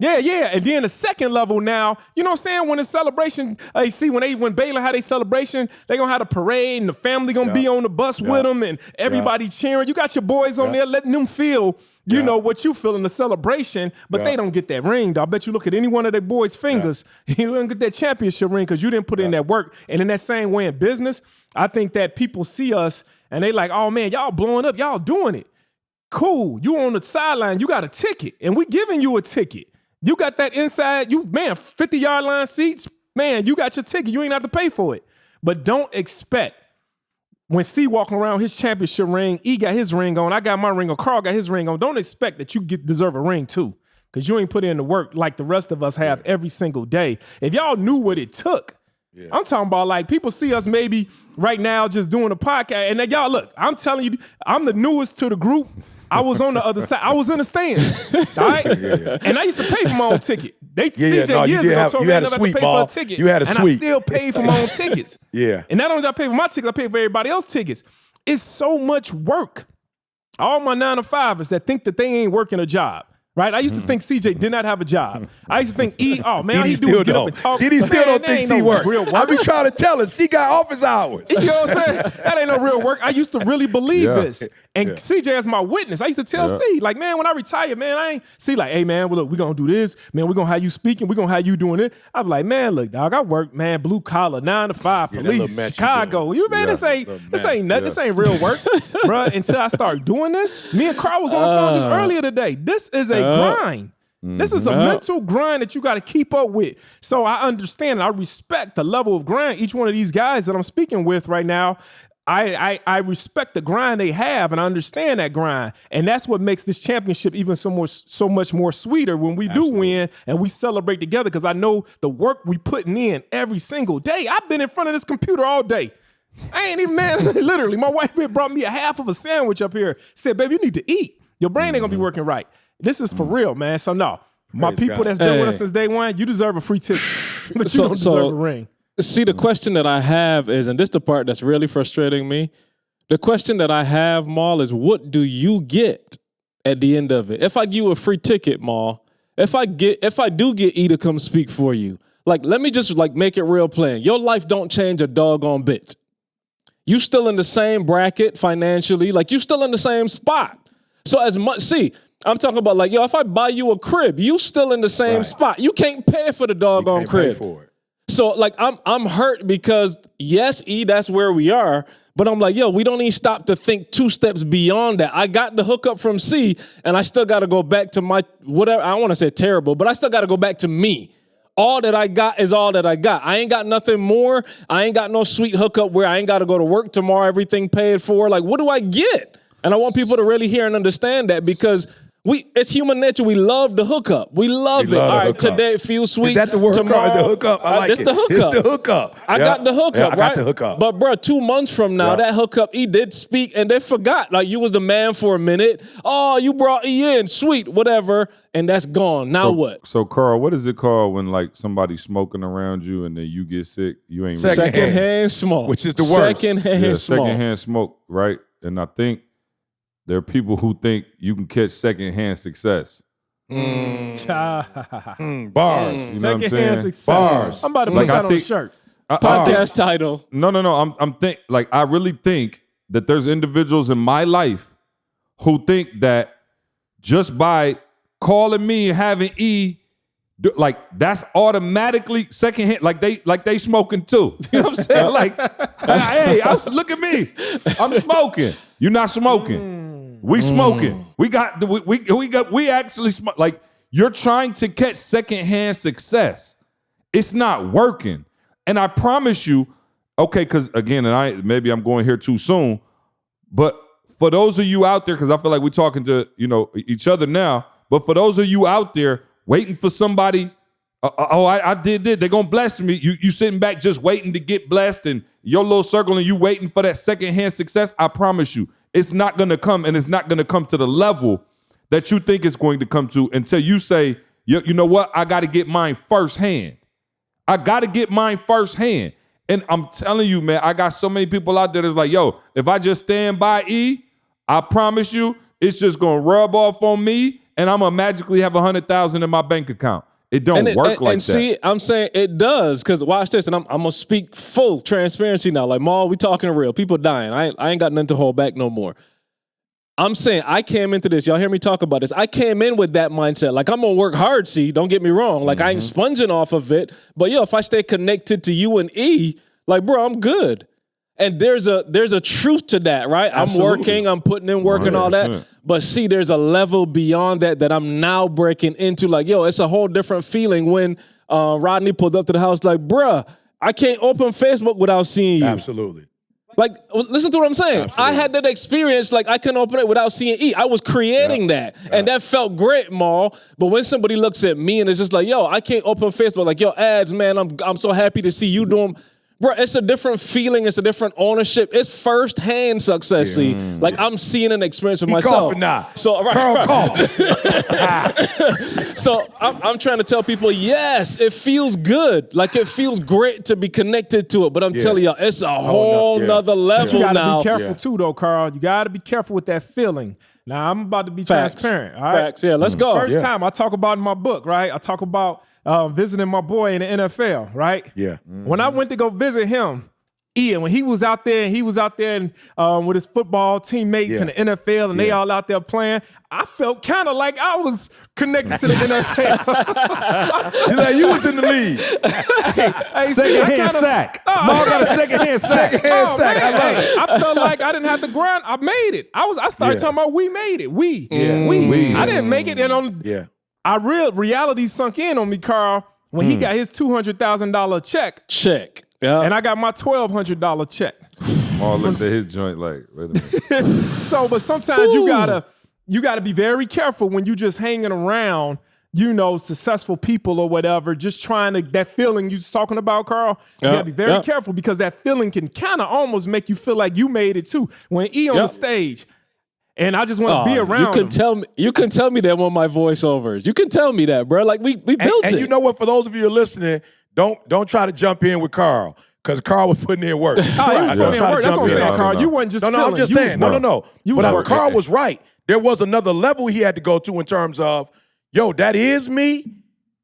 Yeah. And then the second level now, you know what I'm saying? When the celebration, when Baylor had a celebration, they going to have a parade and the family going to be on the bus with them and everybody cheering. You got your boys on there letting them feel, you know, what you feel in the celebration, but they don't get that ring, dog. I bet you look at any one of their boys' fingers, you don't get that championship ring because you didn't put in that work. And in that same way in business, I think that people see us and they like, oh, man, y'all blowing up. Y'all doing it. Cool. You on the sideline. You got a ticket and we giving you a ticket. You got that inside, 50-yard line seats, man, you got your ticket. You ain't have to pay for it. But don't expect when C walking around his championship ring, E got his ring on, I got my ring on, Carl got his ring on. Don't expect that you deserve a ring too because you ain't put in the work like the rest of us have every single day. If y'all knew what it took, I'm talking about like people see us maybe right now just doing a podcast. And then y'all, look, I'm telling you, I'm the newest to the group. I was on the other side. I was in the stands, all right? And I used to pay for my own ticket. CJ years ago told me I never had to pay for a ticket. You had a and suite. I still paid for my own tickets. And not only did I pay for my tickets, I paid for everybody else's tickets. It's so much work. All my 9-to-5ers that think that they ain't working a job. Right? I used to think CJ did not have a job. I used to think all he do is get up and talk. He still don't think C work. I be trying to tell him, C got office hours. You know what I'm saying? That ain't no real work. I used to really believe this. And CJ is my witness. I used to tell C, like, man, when I retire, man, I ain't C like, hey, man, well, look, we're going to do this. Man, we're going to have you speaking. We're going to have you doing it. I was like, man, look, dog, I work, man, blue collar, 9-to-5, police, Chicago. You man, this ain't nothing. This ain't real work, bro. Until I start doing this. Me and Carl was on the phone just earlier today. This is a grind. This is a mental grind that you got to keep up with. So I understand and I respect the level of grind each one of these guys that I'm speaking with right now. I respect the grind they have and I understand that grind. And that's what makes this championship even so much more sweeter when we do win and we celebrate together because I know the work we putting in every single day. I've been in front of this computer all day. I ain't even, man, literally, my wife had brought me a half of a sandwich up here. Said, baby, you need to eat. Your brain ain't gonna be working right. This is for real, man. So no, my people that's been with us since day one, you deserve a free ticket, but you don't deserve a ring. See, the question that I have is, and this is the part that's really frustrating me. The question that I have, Maul, is what do you get at the end of it? If I give you a free ticket, Maul, if I do get E to come speak for you, like, let me just like make it real plain. Your life don't change a doggone bit. You still in the same bracket financially, like you still in the same spot. So as much, see, I'm talking about like, yo, if I buy you a crib, you still in the same spot. You can't pay for the doggone crib. Pay for it. So like I'm hurt because yes, E, that's where we are. But I'm like, yo, we don't even stop to think 2 steps beyond that. I got the hookup from C, and I still got to go back to my whatever. I don't want to say terrible, but I still got to go back to me. All that I got is all that I got. I ain't got nothing more. I ain't got no sweet hookup where I ain't got to go to work tomorrow, everything paid for. Like, what do I get? And I want people to really hear and understand that because it's human nature. We love the hookup. We love it. All right, today it feels sweet. Is that the word? Tomorrow, The hookup? I like it's the hookup. It's the hookup. I got the hookup, I got right? the hookup. But bro, 2 months from now, that hookup, E did speak, and they forgot. Like you was the man for a minute. Oh, you brought E in, sweet, whatever, and that's gone. Now what? So Carl, what is it called when like somebody's smoking around you and then you get sick? You ain't Secondhand smoke, which is the worst. Secondhand smoke. Secondhand smoke, right? And I think there are people who think you can catch secondhand success. Bars. You know what I'm saying? Success. Bars. I'm about to put that on a shirt. Podcast title. No. I really think that there's individuals in my life who think that just by calling me and having E, like that's automatically secondhand. Like they smoking too. You know what I'm saying? Like, hey, look at me. I'm smoking. You're not smoking. We smoking. We actually smoke. Like you're trying to catch secondhand success. It's not working. And I promise you, okay, because again, and maybe I'm going here too soon, but for those of you out there, because I feel like we're talking to each other now, but for those of you out there waiting for somebody, I did this, they're gonna bless me. You sitting back just waiting to get blessed, and your little circle, and you waiting for that secondhand success. I promise you, it's not gonna come, and it's not gonna come to the level that you think it's going to come to until you say, you know what, I got to get mine firsthand. I got to get mine firsthand. And I'm telling you, man, I got so many people out there that's like, yo, if I just stand by E, I promise you, it's just gonna rub off on me, and I'm gonna magically have 100,000 in my bank account. It don't work like that. See, I'm saying it does, because watch this, and I'm gonna speak full transparency now. Like, Maul, we talking real. People dying. I ain't got nothing to hold back no more. I'm saying I came into this. Y'all hear me talk about this. I came in with that mindset. Like, I'm gonna work hard, see, don't get me wrong. Like, I ain't sponging off of it. But yo, if I stay connected to you and E, like, bro, I'm good. And there's a truth to that, right? Absolutely. I'm working, I'm putting in work 100%. And all that. But see, there's a level beyond that I'm now breaking into. Like, yo, it's a whole different feeling when Rodney pulled up to the house like, bruh, I can't open Facebook without seeing you. Absolutely. Like, listen to what I'm saying. Absolutely. I had that experience, like, I couldn't open it without seeing E. I was creating that. And that felt great, Maul. But when somebody looks at me and it's just like, yo, I can't open Facebook. Like, yo, ads, man, I'm so happy to see you doing. Bro, it's a different feeling. It's a different ownership. It's firsthand success. See, like I'm seeing an experience for myself. Now. So, right. So I'm trying to tell people, yes, it feels good. Like it feels great to be connected to it. But I'm telling y'all, it's a whole nother level you gotta now. Be careful too, though, Carl. You gotta be careful with that feeling. Now I'm about to be transparent. All right? Facts. Yeah, let's go. First time I talk about in my book, right? I talk about visiting my boy in the NFL, right? Yeah. When I went to go visit him, Ian, when he was out there and with his football teammates in the NFL and they all out there playing, I felt kind of like I was connected to the NFL. Like you was in the league. Secondhand sack. Maul got a secondhand sack. I felt like I didn't have to grind. I made it. I started talking about we made it. We. I didn't make it. And reality sunk in on me, Carl, when he got his $200,000 check. Yeah. And I got my $1,200 check. Maul looked at his joint like, wait a minute. But sometimes you gotta be very careful when you just hanging around, successful people or whatever, just trying to, that feeling you was talking about, Carl, you gotta be very careful because that feeling can kind of almost make you feel like you made it too. When E on the stage, and I just want to be around him. You can tell me that on my voiceovers. You can tell me that, bro. Like we built it. And you know what? For those of you who are listening, don't try to jump in with Carl. Because Carl was putting in work. Oh, he was putting in work. That's what I'm saying, Carl. You wasn't just I'm just saying. No. But Carl was right. There was another level he had to go to in terms of, yo, that is me,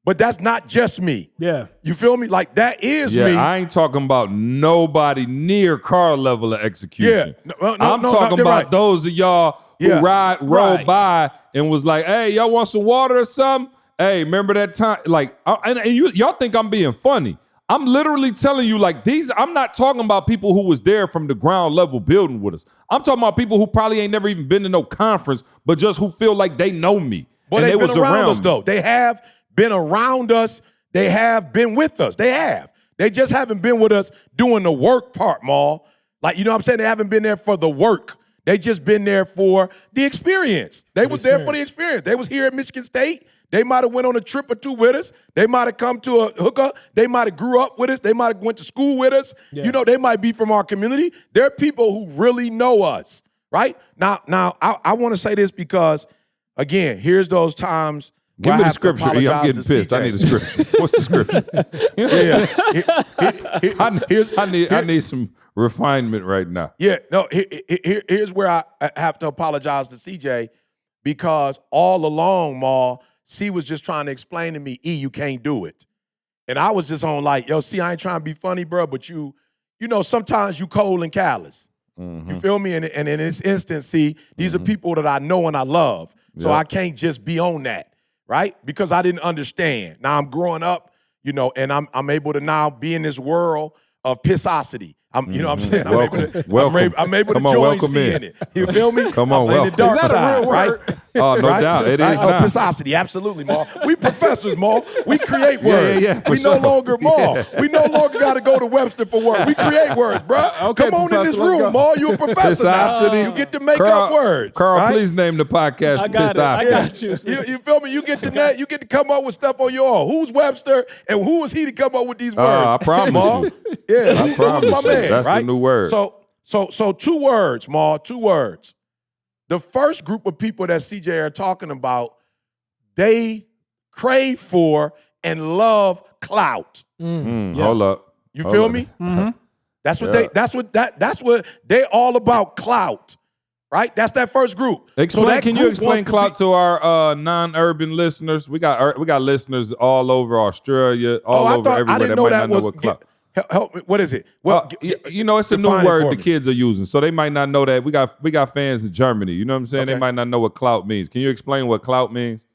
but that's not just me. Yeah. You feel me? Like, that is me. Yeah, I ain't talking about nobody near Carl level of execution. Yeah. I'm talking about those of y'all who rode by and was like, hey, y'all want some water or something? Hey, remember that time? Like, and y'all think I'm being funny. I'm literally telling you, like, I'm not talking about people who was there from the ground level building with us. I'm talking about people who probably ain't never even been to no conference, but just who feel like they know me. But and they've they been was around us, me. though. They have been around us. They have been with us. They have. They just haven't been with us doing the work part, Maul. Like, you know what I'm saying? They haven't been there for the work. They just been there for the experience. They was there for the experience. They was here at Michigan State. They might have went on a trip or two with us. They might have come to a hookup. They might have grew up with us. They might have went to school with us. Yeah. You know, they might be from our community. They're people who really know us, right? Now, I want to say this because, again, here's those times. Give me the scripture. I'm getting pissed. I need a scripture. What's the scripture? I need some refinement right now. Yeah, no, here's where I have to apologize to CJ because all along, Maul, C was just trying to explain to me, you can't do it. And I was just on like, yo, C, I ain't trying to be funny, bro, but you know, sometimes you cold and callous. Mm-hmm. You feel me? And in this instance, C, these are people that I know and I love. So I can't just be on that, right? Because I didn't understand. Now I'm growing up, you know, and I'm able to now be in this world of pissosity. You know what I'm saying? I'm able to join C in it. You feel me? Come on, welcome. In the dark Is that side, a real word? right? Oh, no doubt. It is now. Pissosity, absolutely, Maul. We professors, Maul. We create words. We no longer, Maul. We no longer got to go to Webster for words. We create words, bro. Okay, come on in this Professor, room, Maul. You a professor Pissosity. now. You get to make up words. Carl, right? please name the podcast I got Pissosity. it. I got you. You feel me? You get to come up with stuff on your own. Who's Webster and who is he to come up with these words? I promise Maul? you. Yeah, I promise my you. man, That's right? a new word. So 2 words, Maul, 2 words. The first group of people that CJ are talking about, they crave for and love clout. Hold up. You feel me? Mm-hmm. That's what they all about, clout. Right? That's that first group. Can you explain clout to our non-urban listeners? We got listeners all over Australia, everywhere that might not know what clout. Help me. What is it? You know, it's a new word the kids are using, so they might not know that. We got fans in Germany. You know what I'm saying? Okay. They might not know what clout means. Can you explain what clout means?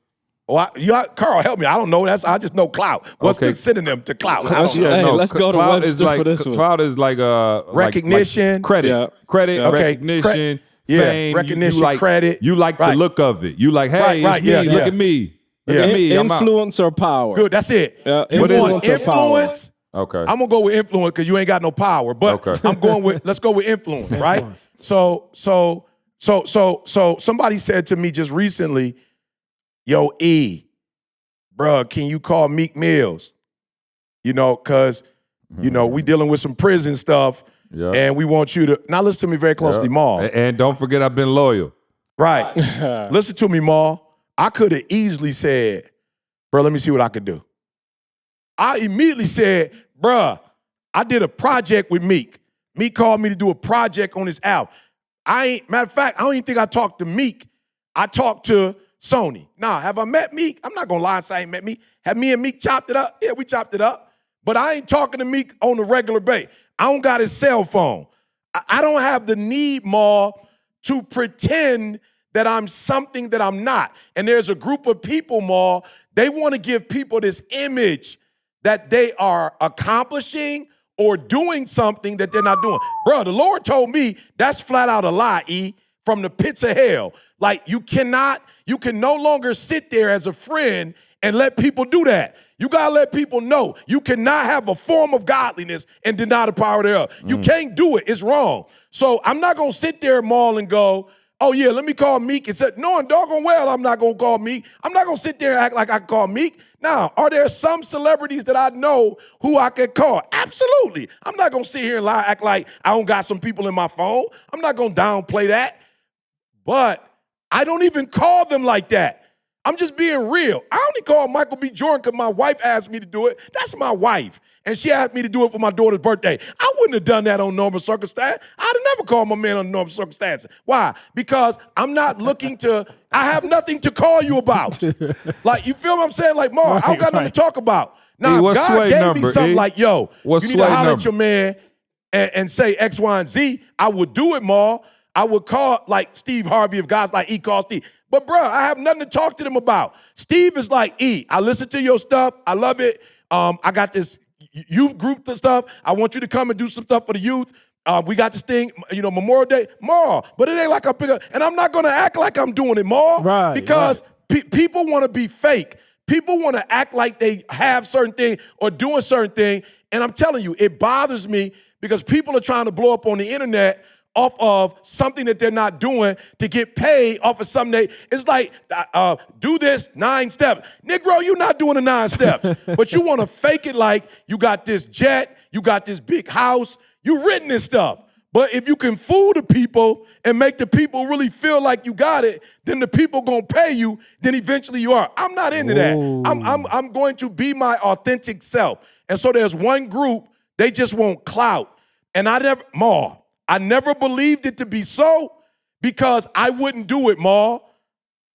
Carl, help me. I don't know. I just know clout. What's the synonym to clout? Let's go to Webster for this one. Clout is like recognition, like credit, recognition, fame, recognition, credit. You like the look of it. You like, hey, it's me. Look at me. Look at me. Influence or power. Good. That's it. Influence or power. Okay. I'm gonna go with influence because you ain't got no power. But let's go with influence, right? So somebody said to me just recently, yo, bruh, can you call Meek Mills? You know, cause you know, we dealing with some prison stuff. Yep. And we want you to now listen to me very closely, Maul. And don't forget I've been loyal. Right. Listen to me, Maul. I could have easily said, bro, let me see what I could do. I immediately said, bruh, I did a project with Meek. Meek called me to do a project on his album. Matter of fact, I don't even think I talked to Meek. I talked to Sony. Now, have I met Meek? I'm not gonna lie and say I ain't met Meek. Have me and Meek chopped it up? Yeah, we chopped it up. But I ain't talking to Meek on a regular basis. I don't got his cell phone. I don't have the need, Maul, to pretend that I'm something that I'm not. And there's a group of people, Maul, they want to give people this image that they are accomplishing or doing something that they're not doing. Bro, the Lord told me that's flat out a lie, from the pits of hell. Like, you can no longer sit there as a friend and let people do that. You got to let people know you cannot have a form of godliness and deny the power thereof. You can't do it. It's wrong. So I'm not going to sit there, Maul, and go, oh, yeah, let me call Meek. And say, knowing doggone well I'm not going to call Meek. I'm not going to sit there and act like I can call Meek. Now, are there some celebrities that I know who I could call? Absolutely. I'm not going to sit here and lie, act like I don't got some people in my phone. I'm not going to downplay that. But I don't even call them like that. I'm just being real. I only call Michael B. Jordan because my wife asked me to do it. That's my wife. and she asked me to do it for my daughter's birthday. I wouldn't have done that on normal circumstance. I'd have never called my man on normal circumstances. Why? Because I'm not looking to, I have nothing to call you about. Like, you feel what I'm saying? Like, Mar, I don't got nothing to talk about. Now, if God gave me something like, yo, you need to holler at your man and say X, Y, and Z, I would do it, Mar. I would call, like, Steve Harvey if God's like, E, call Steve. But, bro, I have nothing to talk to them about. Steve is like, E, I listen to your stuff. I love it. I got this youth group and stuff. I want you to come and do some stuff for the youth. We got this thing, Memorial Day. Ma, but it ain't like I pick up. And I'm not going to act like I'm doing it, Ma. Right, because people want to be fake. People want to act like they have certain thing or doing certain thing. And I'm telling you, it bothers me because people are trying to blow up on the internet off of something that they're not doing to get paid off of something. It's like, do this 9 steps. Negro, you're not doing the 9 steps. But you want to fake it like you got this jet, you got this big house, you written this stuff. But if you can fool the people and make the people really feel like you got it, then the people gonna pay you, then eventually you are. I'm not into that. I'm going to be my authentic self. And so there's one group, they just want clout. And I never believed it to be so because I wouldn't do it, Ma.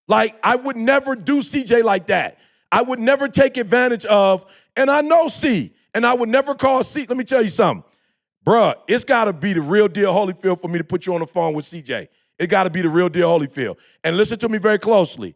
Like, I would never do CJ like that. I would never take advantage of, and I know C, and I would never call C. Let me tell you something. Bruh, it's got to be the real deal Holyfield for me to put you on the phone with CJ. It got to be the real deal Holyfield. And listen to me very closely.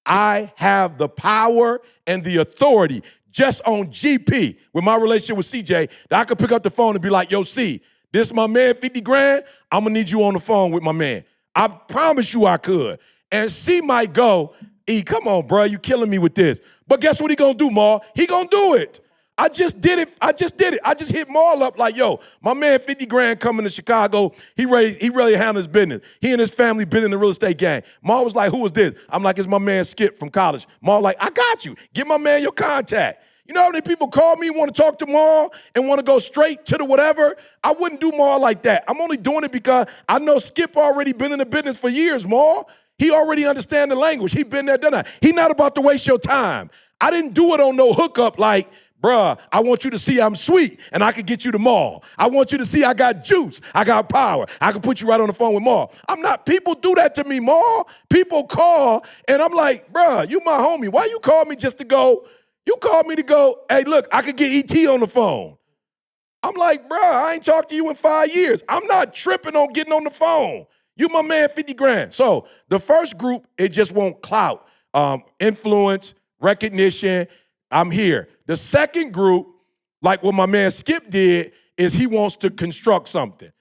I have the power and the authority just on GP with my relationship with CJ that I could pick up the phone and be like, yo, C, this my man, 50 grand, I'm going to need you on the phone with my man. I promise you I could. And C might go, E, come on, bro, you killing me with this. But guess what he going to do, Ma? He going to do it. I just did it. I just hit Maul up like, yo, my man 50 grand coming to Chicago. He really handled his business. He and his family been in the real estate game. Maul was like, who is this? I'm like, it's my man Skip from college. Maul like, I got you. Give my man your contact. You know how many people call me, want to talk to Maul and want to go straight to the whatever? I wouldn't do Maul like that. I'm only doing it because I know Skip already been in the business for years, Maul. He already understand the language. He been there, done that. He not about to waste your time. I didn't do it on no hookup like, bruh, I want you to see I'm sweet and I can get you to Maul. I want you to see I got juice. I got power. I can put you right on the phone with Maul. I'm not, people do that to me, Maul. People call and I'm like, bruh, you my homie. Why you call me just to go? You called me to go, hey, look, I could get ET on the phone. I'm like, bruh, I ain't talked to you in 5 years. I'm not tripping on getting on the phone. You my man, 50 grand. So the first group, it just won't clout, influence, recognition. I'm here. The second group, like what my man Skip did, is he wants to construct something.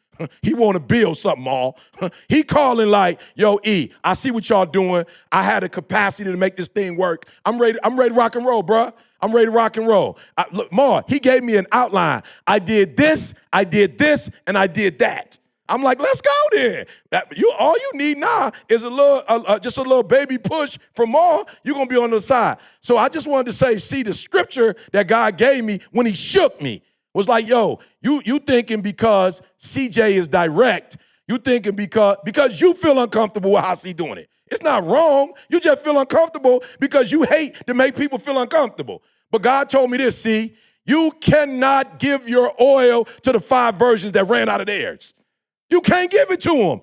He want to build something, all. He calling like, yo, E, I see what y'all doing. I had the capacity to make this thing work. I'm ready to rock and roll, bruh. I'm ready to rock and roll. Look, Ma, he gave me an outline. I did this, and I did that. I'm like, let's go then. All you need now is just a little baby push from Ma. You're going to be on the side. So I just wanted to say, see, the scripture that God gave me when he shook me was like, yo, you thinking because CJ is direct, you thinking because you feel uncomfortable with how C doing it. It's not wrong. You just feel uncomfortable because you hate to make people feel uncomfortable. But God told me this, see, you cannot give your oil to the 5 virgins that ran out of theirs. You can't give it to them.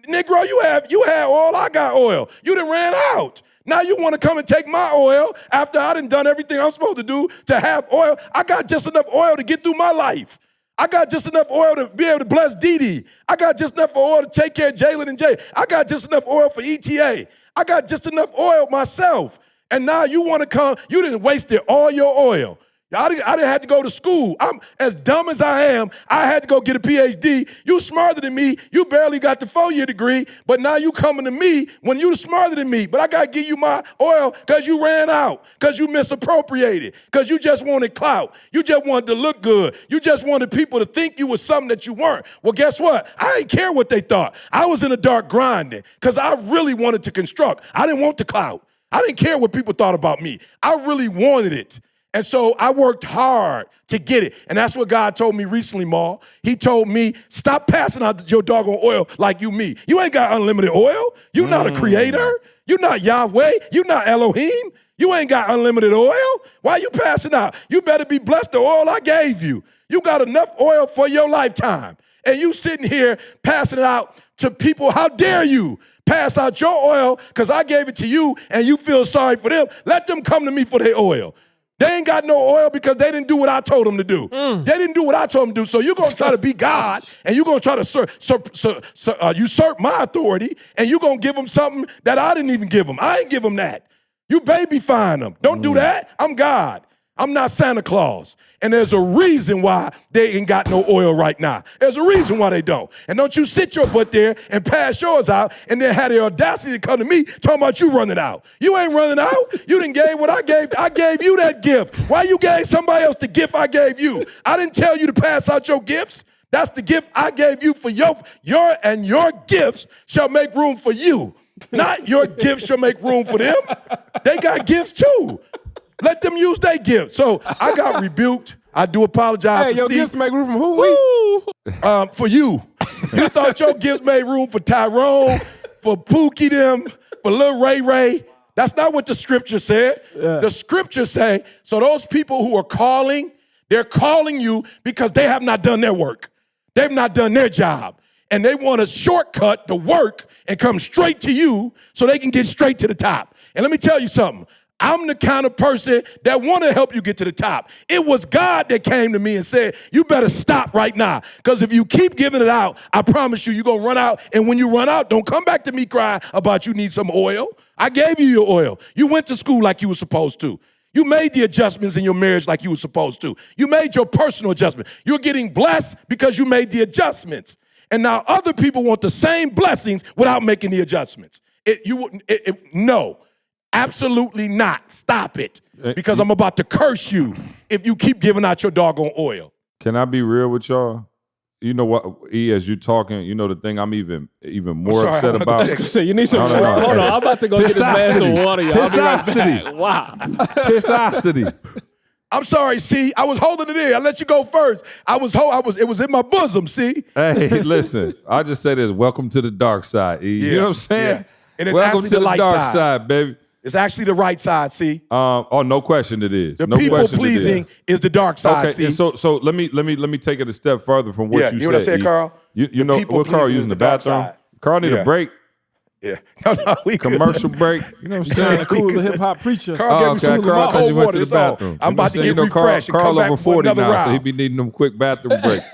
Negro, you had oil, I got oil. You done ran out. Now you want to come and take my oil after I done everything I'm supposed to do to have oil. I got just enough oil to get through my life. I got just enough oil to be able to bless Dee. I got just enough oil to take care of Jalen and Jay. I got just enough oil for ETA. I got just enough oil myself. And now you want to come, you didn't wasted all your oil. I didn't have to go to school. I'm as dumb as I am. I had to go get a PhD. You smarter than me. You barely got the 4-year degree, but now you coming to me when you smarter than me. But I got to give you my oil because you ran out, because you misappropriated, because you just wanted clout. You just wanted to look good. You just wanted people to think you was something that you weren't. Well, guess what? I didn't care what they thought. I was in the dark grinding because I really wanted to construct. I didn't want the clout. I didn't care what people thought about me. I really wanted it. And so I worked hard to get it. And that's what God told me recently, Ma. He told me, stop passing out your doggone oil like you me. You ain't got unlimited oil. You're not a creator. You're not Yahweh. You're not Elohim. You ain't got unlimited oil. Why you passing out? You better be blessed the oil I gave you. You got enough oil for your lifetime. And you sitting here passing it out to people. How dare you pass out your oil because I gave it to you and you feel sorry for them. Let them come to me for their oil. They ain't got no oil because they didn't do what I told them to do. They didn't do what I told them to do. So you're going to try to be God and you're going to try to usurp my authority and you're going to give them something that I didn't even give them. I ain't give them that. You babyfying them. Don't do that. I'm God. I'm not Santa Claus. And there's a reason why they ain't got no oil right now. There's a reason why they don't. And don't you sit your butt there and pass yours out and then have the audacity to come to me talking about you running out. You ain't running out. You didn't gave what I gave. I gave you that gift. Why you gave somebody else the gift I gave you? I didn't tell you to pass out your gifts. That's the gift I gave you for your gifts shall make room for you. Not your gifts shall make room for them. They got gifts too. Let them use their gifts. So I got rebuked. I do apologize. Hey, your gifts make room for who? For you. You thought your gifts made room for Tyrone, for Pookie them, for Lil Ray Ray. That's not what the scripture said. Yeah. The scripture say, so those people who are calling, they're calling you because they have not done their work. They've not done their job. And they want to shortcut the work and come straight to you so they can get straight to the top. And let me tell you something. I'm the kind of person that want to help you get to the top. It was God that came to me and said, you better stop right now. Because if you keep giving it out, I promise you, you're going to run out. And when you run out, don't come back to me crying about you need some oil. I gave you your oil. You went to school like you were supposed to. You made the adjustments in your marriage like you were supposed to. You made your personal adjustment. You're getting blessed because you made the adjustments. And now other people want the same blessings without making the adjustments. No. Absolutely not. Stop it. Because I'm about to curse you if you keep giving out your doggone oil. Can I be real with y'all? You know what, E, as you talking, you know the thing I'm even more upset about? I was gonna say, you need some water. Hold on, I'm about to go get this man some water, y'all. Pissosity. Wow. Pissosity. I'm sorry, see. I was holding it in. I let you go first. It was in my bosom, see. Hey, listen. I just say this. Welcome to the dark side, E. You know what I'm saying? Yeah. And it's welcome to the light dark side, baby. It's actually the right side, see. No question it is. The no people question pleasing is the dark side, okay, see. and so let me take it a step further from what you said. You know what I said, Carl? You know what Carl using the bathroom? Carl need a break. Yeah. No, we commercial break. You know what I'm saying? Trying to cool the hip hop preacher. Carl gave me some Carl, because he went to the bathroom. I'm about to get refreshed. Carl over 40 now, round. so he be needing them quick bathroom breaks.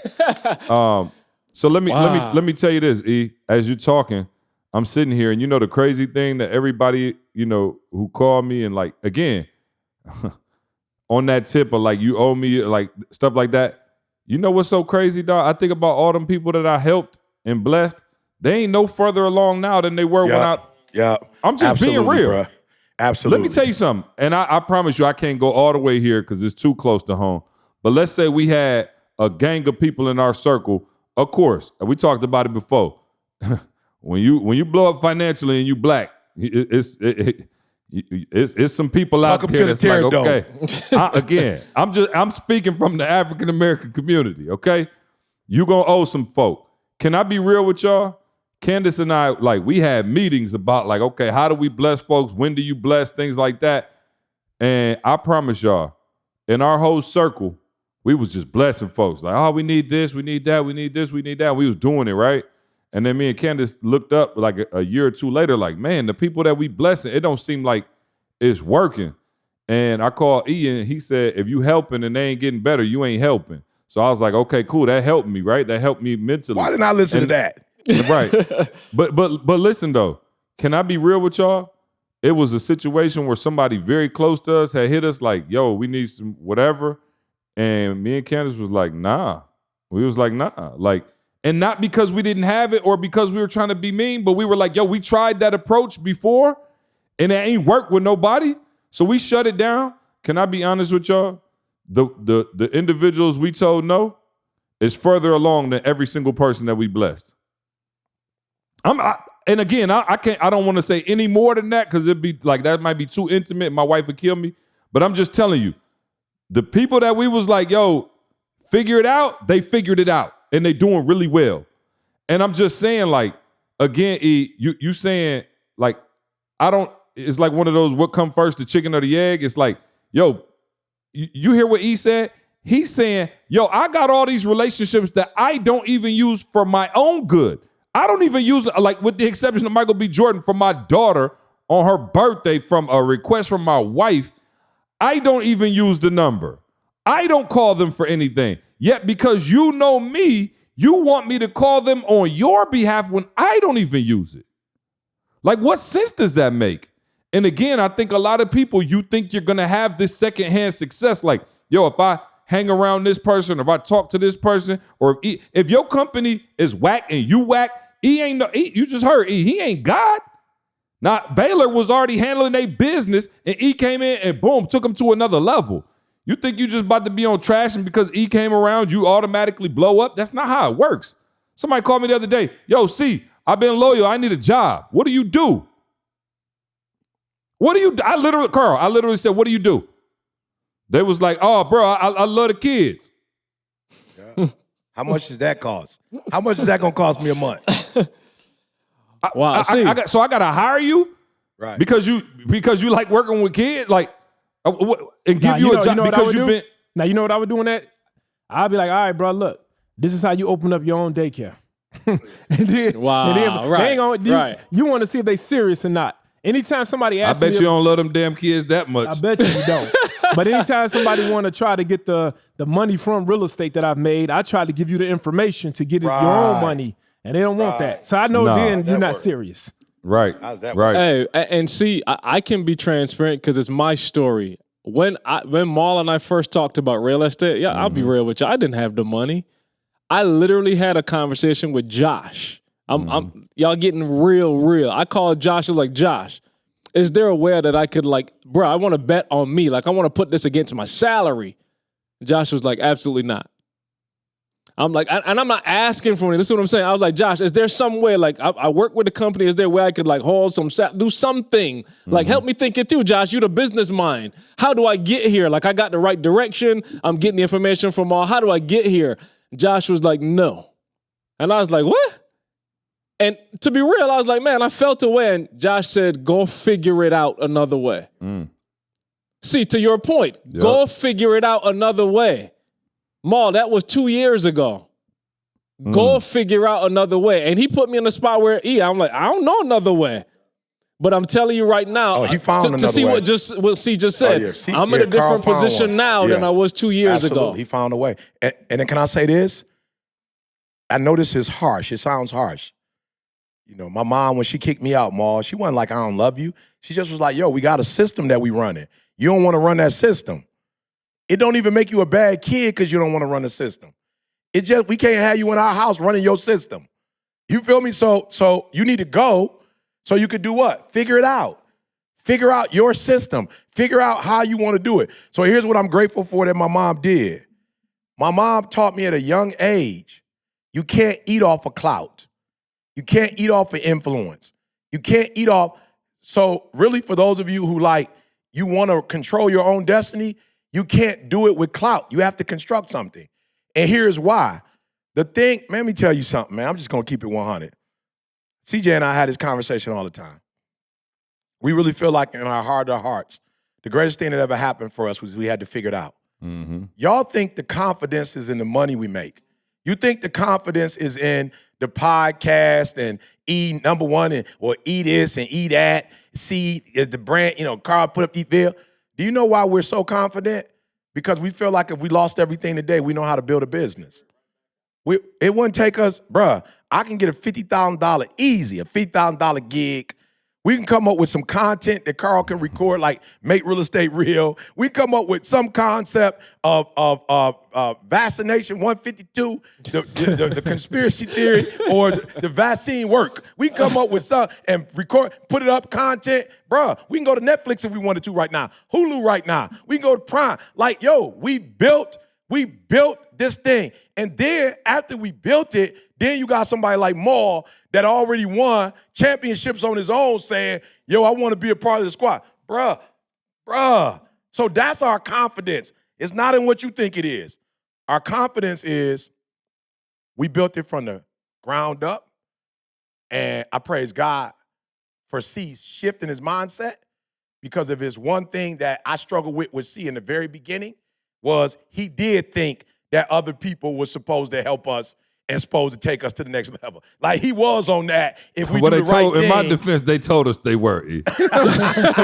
So let me tell you this, E. As you're talking, I'm sitting here, and you know the crazy thing that everybody, you know, who call me and like, again, on that tip of like, you owe me, like stuff like that. You know what's so crazy, dog? I think about all them people that I helped and blessed. They ain't no further along now than they were when I. Yeah. I'm just being real. Bruh. Absolutely. Let me tell you something, and I promise you I can't go all the way here because it's too close to home. But let's say we had a gang of people in our circle. Of course, we talked about it before. When you blow up financially and you black, it's some people out there that's like, okay. I'm speaking from the African American community. Okay, you gonna owe some folk. Can I be real with y'all? Candace and I, like, we had meetings about like, okay, how do we bless folks? When do you bless? Things like that. And I promise y'all, in our whole circle, we was just blessing folks. Like, oh, we need this, we need that, we need this, we need that. We was doing it, right? And then me and Candace looked up like a year or two later, like, man, the people that we blessing, it don't seem like it's working. And I called Ian, and he said, if you helping and they ain't getting better, you ain't helping. So I was like, okay, cool. That helped me, right? That helped me mentally. Why didn't I listen to that? Right. But listen though, can I be real with y'all? It was a situation where somebody very close to us had hit us like, yo, we need some whatever. And me and Candace was like, nah. We was like, nah. Like, and not because we didn't have it or because we were trying to be mean, but we were like, yo, we tried that approach before and it ain't worked with nobody. So we shut it down. Can I be honest with y'all? The individuals we told no is further along than every single person that we blessed. And again, I don't want to say any more than that because it'd be like, that might be too intimate. My wife would kill me. But I'm just telling you, the people that we was like, yo, figure it out, they figured it out. And they doing really well. And I'm just saying, like, again, E, you saying, like, it's like one of those, what come first, the chicken or the egg? It's like, yo, you hear what E said? He's saying, yo, I got all these relationships that I don't even use for my own good. I don't even use it, like with the exception of Michael B. Jordan, for my daughter on her birthday from a request from my wife. I don't even use the number. I don't call them for anything. Yet because you know me, you want me to call them on your behalf when I don't even use it. Like, what sense does that make? And again, I think a lot of people, you think you're going to have this secondhand success. Like, yo, if I hang around this person, if I talk to this person, or if your company is whack and you whack, you just heard he ain't God. Now, Baylor was already handling their business, and E came in and boom, took them to another level. You think you just about to be on trash, and because E came around, you automatically blow up? That's not how it works. Somebody called me the other day. Yo, C, I've been loyal. I need a job. What do you do? What do you do? I literally said, what do you do? They was like, oh, bro, I love the kids. Yeah. How much does that cost? How much is that going to cost me a month? Wow. So I got to hire you? Right. Because you like working with kids? Like, and give you a job because you've been. Now, you know what I would do in that? I'd be like, all right, bro, look, this is how you open up your own daycare. and then, right. You want to see if they serious or not. Anytime somebody asks me. I bet you don't love them damn kids that much. I bet you don't. But anytime somebody want to try to get the money from real estate that I've made, I try to give you the information to get your own money. And they don't want that. So I know then you're not serious. Right. How's that right. Hey, and see, I can be transparent because it's my story. When Maul and I first talked about real estate, I'll be real with you. I didn't have the money. I literally had a conversation with Josh. Y'all getting real. I called Josh and like, Josh, is there a way that I could bro, I want to bet on me. Like, I want to put this against my salary. Josh was like, absolutely not. I'm like, and I'm not asking for it. This is what I'm saying. I was like, Josh, is there some way, I work with the company, is there a way I could hold do something? Like, help me think it through, Josh. You're the business mind. How do I get here? Like, I got the right direction. I'm getting the information from all. How do I get here? Josh was like, no. And I was like, what? And to be real, I was like, man, I felt away. And Josh said, go figure it out another way. See, to your point, go figure it out another way. Maul, that was 2 years ago. Go figure out another way. And he put me in a spot where, I'm like, I don't know another way. But I'm telling you right now, he found another to see way. what C just said, I'm in a different position now than I was 2 years ago. He found a way. And then can I say this? I know this is harsh. It sounds harsh. You know, my mom, when she kicked me out, Maul, she wasn't like, I don't love you. She just was like, yo, we got a system that we running. You don't want to run that system. It don't even make you a bad kid because you don't want to run the system. It just, we can't have you in our house running your system. You feel me? So you need to go so you could do what? Figure it out. Figure out your system. Figure out how you want to do it. So here's what I'm grateful for that my mom did. My mom taught me at a young age, you can't eat off of clout. You can't eat off of influence. You can't eat off. So really, for those of you who you want to control your own destiny, you can't do it with clout. You have to construct something. And here's why. Let me tell you something, man. I'm just going to keep it 100. CJ and I had this conversation all the time. We really feel like in our heart of hearts, the greatest thing that ever happened for us was we had to figure it out. Y'all think the confidence is in the money we make. You think the confidence is in the podcast and E number one or E this and E that. C is the brand, Carl put up Eatville. Do you know why we're so confident? Because we feel like if we lost everything today, we know how to build a business. It wouldn't take us, bruh, I can get a $50,000 easy, a $50,000 gig. We can come up with some content that Carl can record, like make real estate real. We come up with some concept of vaccination 152, the conspiracy theory, or the vaccine work. We come up with some and record, put it up, content. Bruh, we can go to Netflix if we wanted to right now, Hulu right now. We can go to Prime. Like, yo, we built this thing. And then after we built it, then you got somebody like Maul that already won championships on his own saying, yo, I want to be a part of the squad. Bruh. So that's our confidence. It's not in what you think it is. Our confidence is we built it from the ground up. And I praise God for C shifting his mindset because of his one thing that I struggled with C in the very beginning was he did think that other people were supposed to help us and supposed to take us to the next level. Like he was on that. If we do the right thing. In my defense, they told us they were.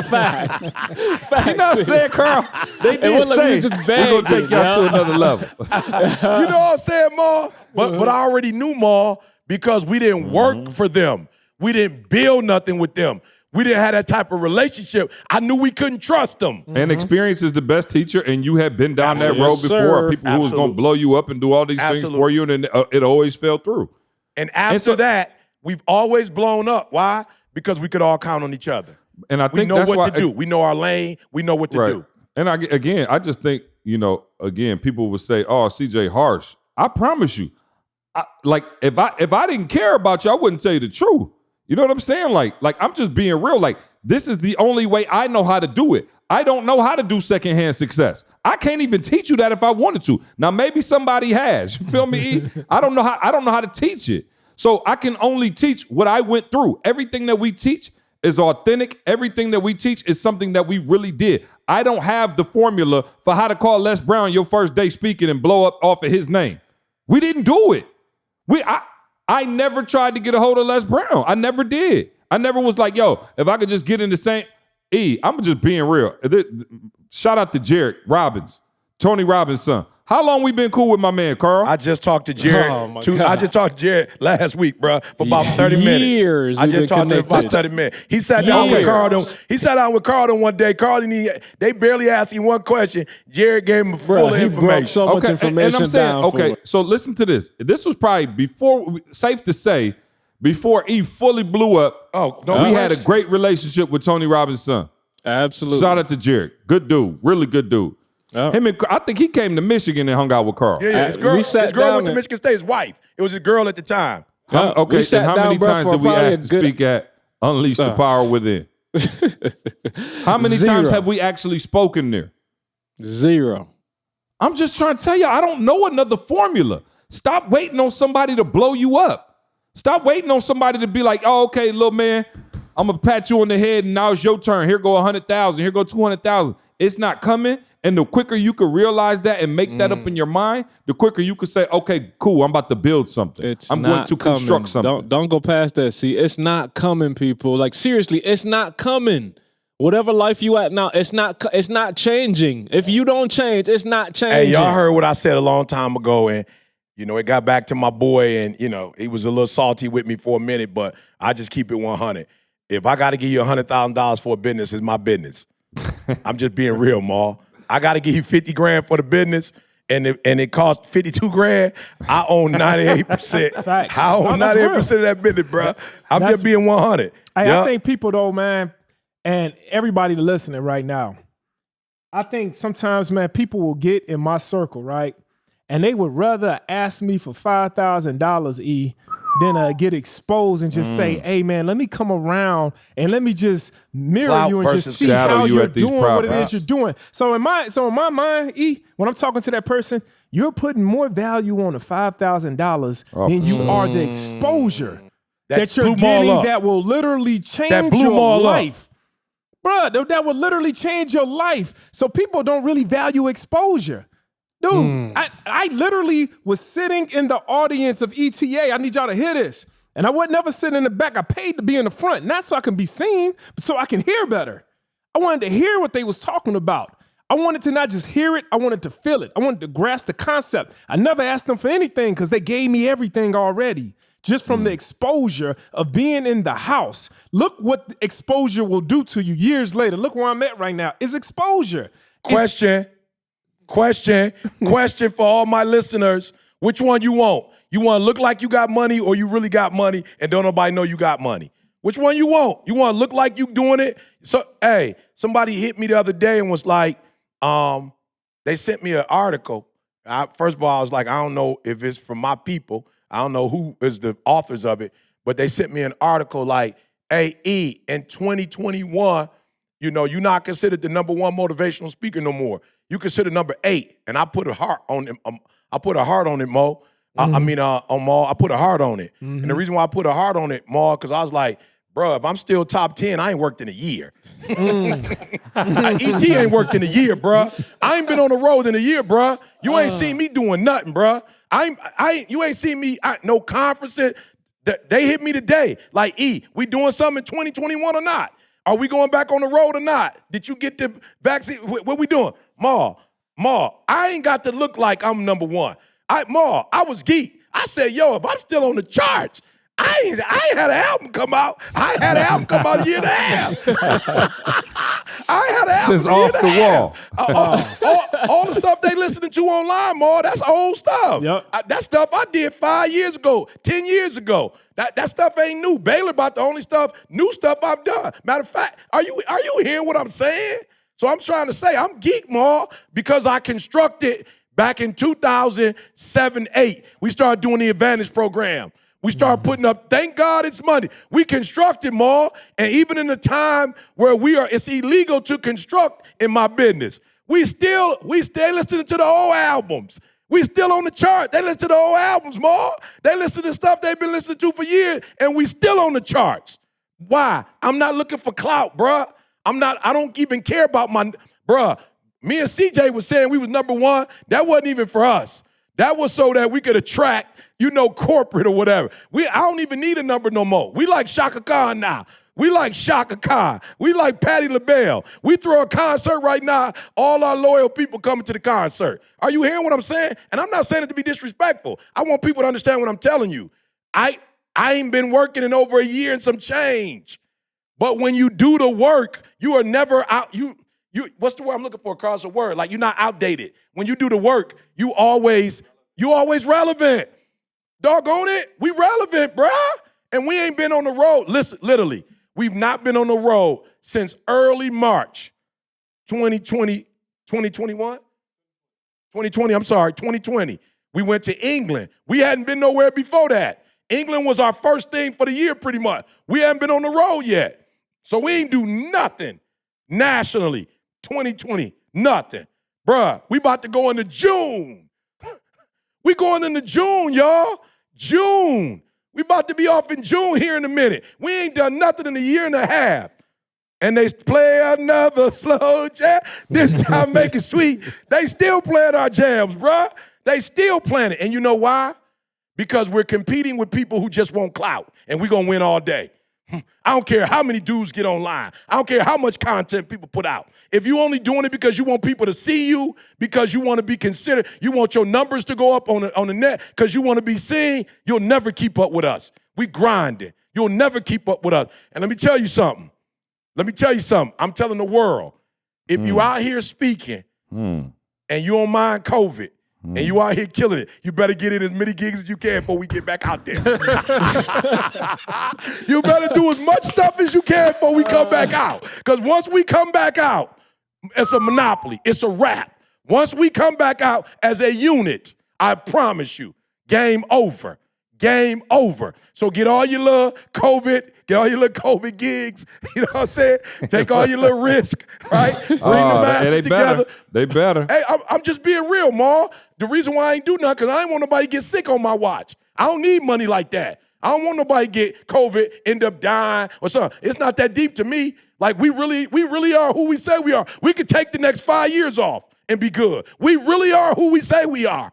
Facts. You know what I'm saying, Carl? They did say we're going to take y'all to another level. You know what I'm saying, Ma? But I already knew, Ma, because we didn't work for them. We didn't build nothing with them. We didn't have that type of relationship. I knew we couldn't trust them. And experience is the best teacher, and you have been down that road before. People who was going to blow you up and do all these things for you, and then it always fell through. And after that, we've always blown up. Why? Because we could all count on each other. And I think we know what to do. We know our lane. We know what to do. And I just think, people would say, "Oh, CJ harsh." I promise you, if I didn't care about you, I wouldn't tell you the truth. You know what I'm saying? Like I'm just being real. Like, this is the only way I know how to do it. I don't know how to do secondhand success. I can't even teach you that if I wanted to. Now, maybe somebody has. You feel me? I don't know how to teach it. So I can only teach what I went through. Everything that we teach is authentic. Everything that we teach is something that we really did. I don't have the formula for how to call Les Brown your first day speaking and blow up off of his name. We didn't do it. I never tried to get a hold of Les Brown. I never did. I never was like, yo, if I could just get in the same I'm just being real. Shout out to Jared Robbins, Tony Robbins' son. How long we been cool with my man, Carl? I just talked to Jared. I just talked to Jared last week, bro, for about 30 minutes. I just talked to him for about 30 minutes. He sat down with Carlton. He sat down with Carlton one day. Carlton, they barely asked him one question. Jared gave him full information. So much information and I'm saying, down. Okay, so listen to this. This was probably safe to say, before E fully blew up. We had a great relationship with Tony Robbins' son. Absolutely. Shout out to Jared. Good dude. Really good dude. I think he came to Michigan and hung out with Carl. Yeah. His girl went to Michigan State. His wife. It was a girl at the time. Okay, and how many times did we ask to speak at Unleash the Power Within? How many times have we actually spoken there? 0. I'm just trying to tell you, I don't know another formula. Stop waiting on somebody to blow you up. Stop waiting on somebody to be like, oh, okay, little man, I'm going to pat you on the head and now it's your turn. Here go 100,000. Here go 200,000. It's not coming. And the quicker you can realize that and make that up in your mind, the quicker you can say, okay, cool, I'm about to build something. I'm going to construct something. Don't go past that. See, it's not coming, people. Like, seriously, it's not coming. Whatever life you at now, it's not changing. If you don't change, it's not changing. Hey, y'all heard what I said a long time ago, and it got back to my boy, and he was a little salty with me for a minute, but I just keep it 100. If I got to give you $100,000 for a business, it's my business. I'm just being real, Ma. I got to give you $50,000 for the business, and it cost $52,000. I own 98%. Facts. I own 98% of that business, bro. I'm just being 100. I think people, though, man, and everybody listening right now, I think sometimes, man, people will get in my circle, right? And they would rather ask me for $5,000, than get exposed and just say, hey, man, let me come around and let me just mirror you and just see how you're doing what it is you're doing. So in my mind, when I'm talking to that person, you're putting more value on the $5,000 than you are the exposure that you're getting that will literally change your life. Bruh, that will literally change your life. So people don't really value exposure. Dude, I literally was sitting in the audience of ETA. I need y'all to hear this. And I would never sit in the back. I paid to be in the front, not so I can be seen, but so I can hear better. I wanted to hear what they was talking about. I wanted to not just hear it, I wanted to feel it. I wanted to grasp the concept. I never asked them for anything because they gave me everything already. Just from the exposure of being in the house. Look what the exposure will do to you years later. Look where I'm at right now. It's exposure. Question for all my listeners. Which one you want? You want to look like you got money or you really got money and don't nobody know you got money? Which one you want? You want to look like you doing it? So, hey, somebody hit me the other day and was like, they sent me an article. First of all, I was like, I don't know if it's from my people. I don't know who is the authors of it, but they sent me an article like, hey, E, in 2021, you're not considered the number one motivational speaker no more. You consider number 8, and I put a heart on it. I put a heart on it, Mo. On Mo, I put a heart on it. And the reason why I put a heart on it, Mo, because I was like, Bro, if I'm still top 10, I ain't worked in a year. ET ain't worked in a year, bro. I ain't been on the road in a year, bro. You ain't seen me doing nothing, bro. You ain't seen me, no conferences. They hit me today. Like, E, we doing something in 2021 or not? Are we going back on the road or not? Did you get the vaccine? What we doing? Ma, I ain't got to look like I'm number one. I was geek. I said, yo, if I'm still on the charts, I ain't had an album come out. I ain't had an album come out a year and a half. I ain't had an album since off the wall. All the stuff they listening to online, Ma, that's old stuff. Yep. That stuff I did 5 years ago, 10 years ago. That stuff ain't new. Baylor about the only new stuff I've done. Matter of fact, are you hearing what I'm saying? So I'm trying to say I'm geek, Ma, because I constructed back in 2007-8. We started doing the Advantage program. We started putting up, thank God it's money. We constructed more, and even in the time where it's illegal to construct in my business, we still listening to the old albums. We still on the chart. They listen to the old albums more. They listen to stuff they've been listening to for years, and we still on the charts. Why? I'm not looking for clout, bruh. I don't even care about bruh. Me and CJ was saying we was number one. That wasn't even for us. That was so that we could attract, corporate or whatever. I don't even need a number no more. We like Shaka Khan now. We like Shaka Khan. We like Patti LaBelle. We throw a concert right now, all our loyal people coming to the concert. Are you hearing what I'm saying? And I'm not saying it to be disrespectful. I want people to understand what I'm telling you. I ain't been working in over a year and some change. But when you do the work, you are never out. What's the word I'm looking for, Carl's? A word. Like, you're not outdated. When you do the work, you always relevant. Doggone it, we relevant, bruh. And we ain't been on the road. Listen, literally, we've not been on the road since early March 2020. We went to England. We hadn't been nowhere before that. England was our first thing for the year pretty much. We haven't been on the road yet. So we ain't do nothing nationally. 2020, nothing. Bruh, we about to go into June. We going into June, y'all. June. We about to be off in June here in a minute. We ain't done nothing in a year and a half. And they play another slow jam. This time make it sweet. They still playing our jams, bruh. They still playing it. And you know why? Because we're competing with people who just want clout. And we're going to win all day. I don't care how many dudes get online. I don't care how much content people put out. If you only doing it because you want people to see you, because you want to be considered, you want your numbers to go up on the net because you want to be seen, you'll never keep up with us. We grinding. You'll never keep up with us. And let me tell you something. I'm telling the world, if you out here speaking and you don't mind COVID, and you out here killing it, you better get in as many gigs as you can before we get back out there. You better do as much stuff as you can before we come back out. Because once we come back out, it's a monopoly. It's a wrap. Once we come back out as a unit, I promise you, game over. Game over. So get all your little COVID gigs, you know what I'm saying? Take all your little risk, right? Bring the masses together. They better. Hey, I'm just being real, Ma. The reason why I ain't do nothing, because I ain't want nobody to get sick on my watch. I don't need money like that. I don't want nobody to get COVID, end up dying or something. It's not that deep to me. Like, we really are who we say we are. We could take the next 5 years off and be good. We really are who we say we are.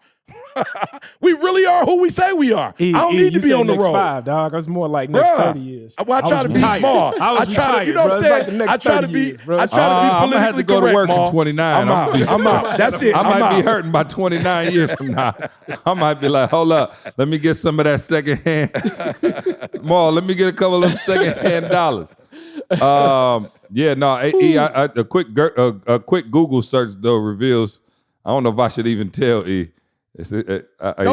We really are who we say we are. I don't need to be on the road. 5, dog. It's more like next 30 years. Well, I try to be smart. I was retired, you know what I'm saying? Like the next 30 years, bro. I try to be politically I'm going to have to go to work in 29. I'm out. That's it. I might be hurting by 29 years from now. I might be like, hold up. Let me get some of that secondhand. Maul, let me get a couple of secondhand dollars. A quick Google search, though, reveals, I don't know if I should even tell E. Don't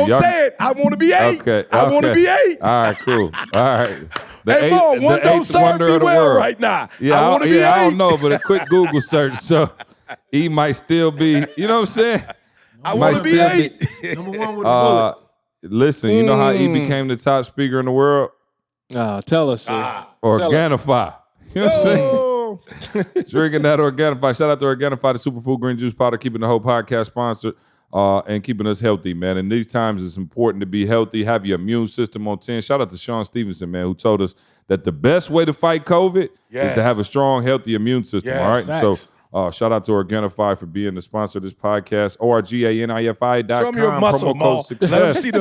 say it. I want to be 8. Okay. I want to be 8. All right, cool. All right. Hey, Mo, one don't serve me well right now. Yeah, I want to be 8. I don't know, but a quick Google search, so E might still be, you know what I'm saying? I want to be 8. Number 1 with the bullet. Listen, you know how E became the top speaker in the world? Tell us. Organifi. You know what I'm saying? Drinking that Organifi. Shout out to Organifi, the superfood green juice powder, keeping the whole podcast sponsored. and keeping us healthy, man. In these times, it's important to be healthy, have your immune system on 10. Shout out to Sean Stevenson, man, who told us that the best way to fight COVID is to have a strong, healthy immune system, all right? Facts. So shout out to Organifi for being the sponsor of this podcast. ORGANIFI.com. Show them your muscle, promo Maul. code success. Let them see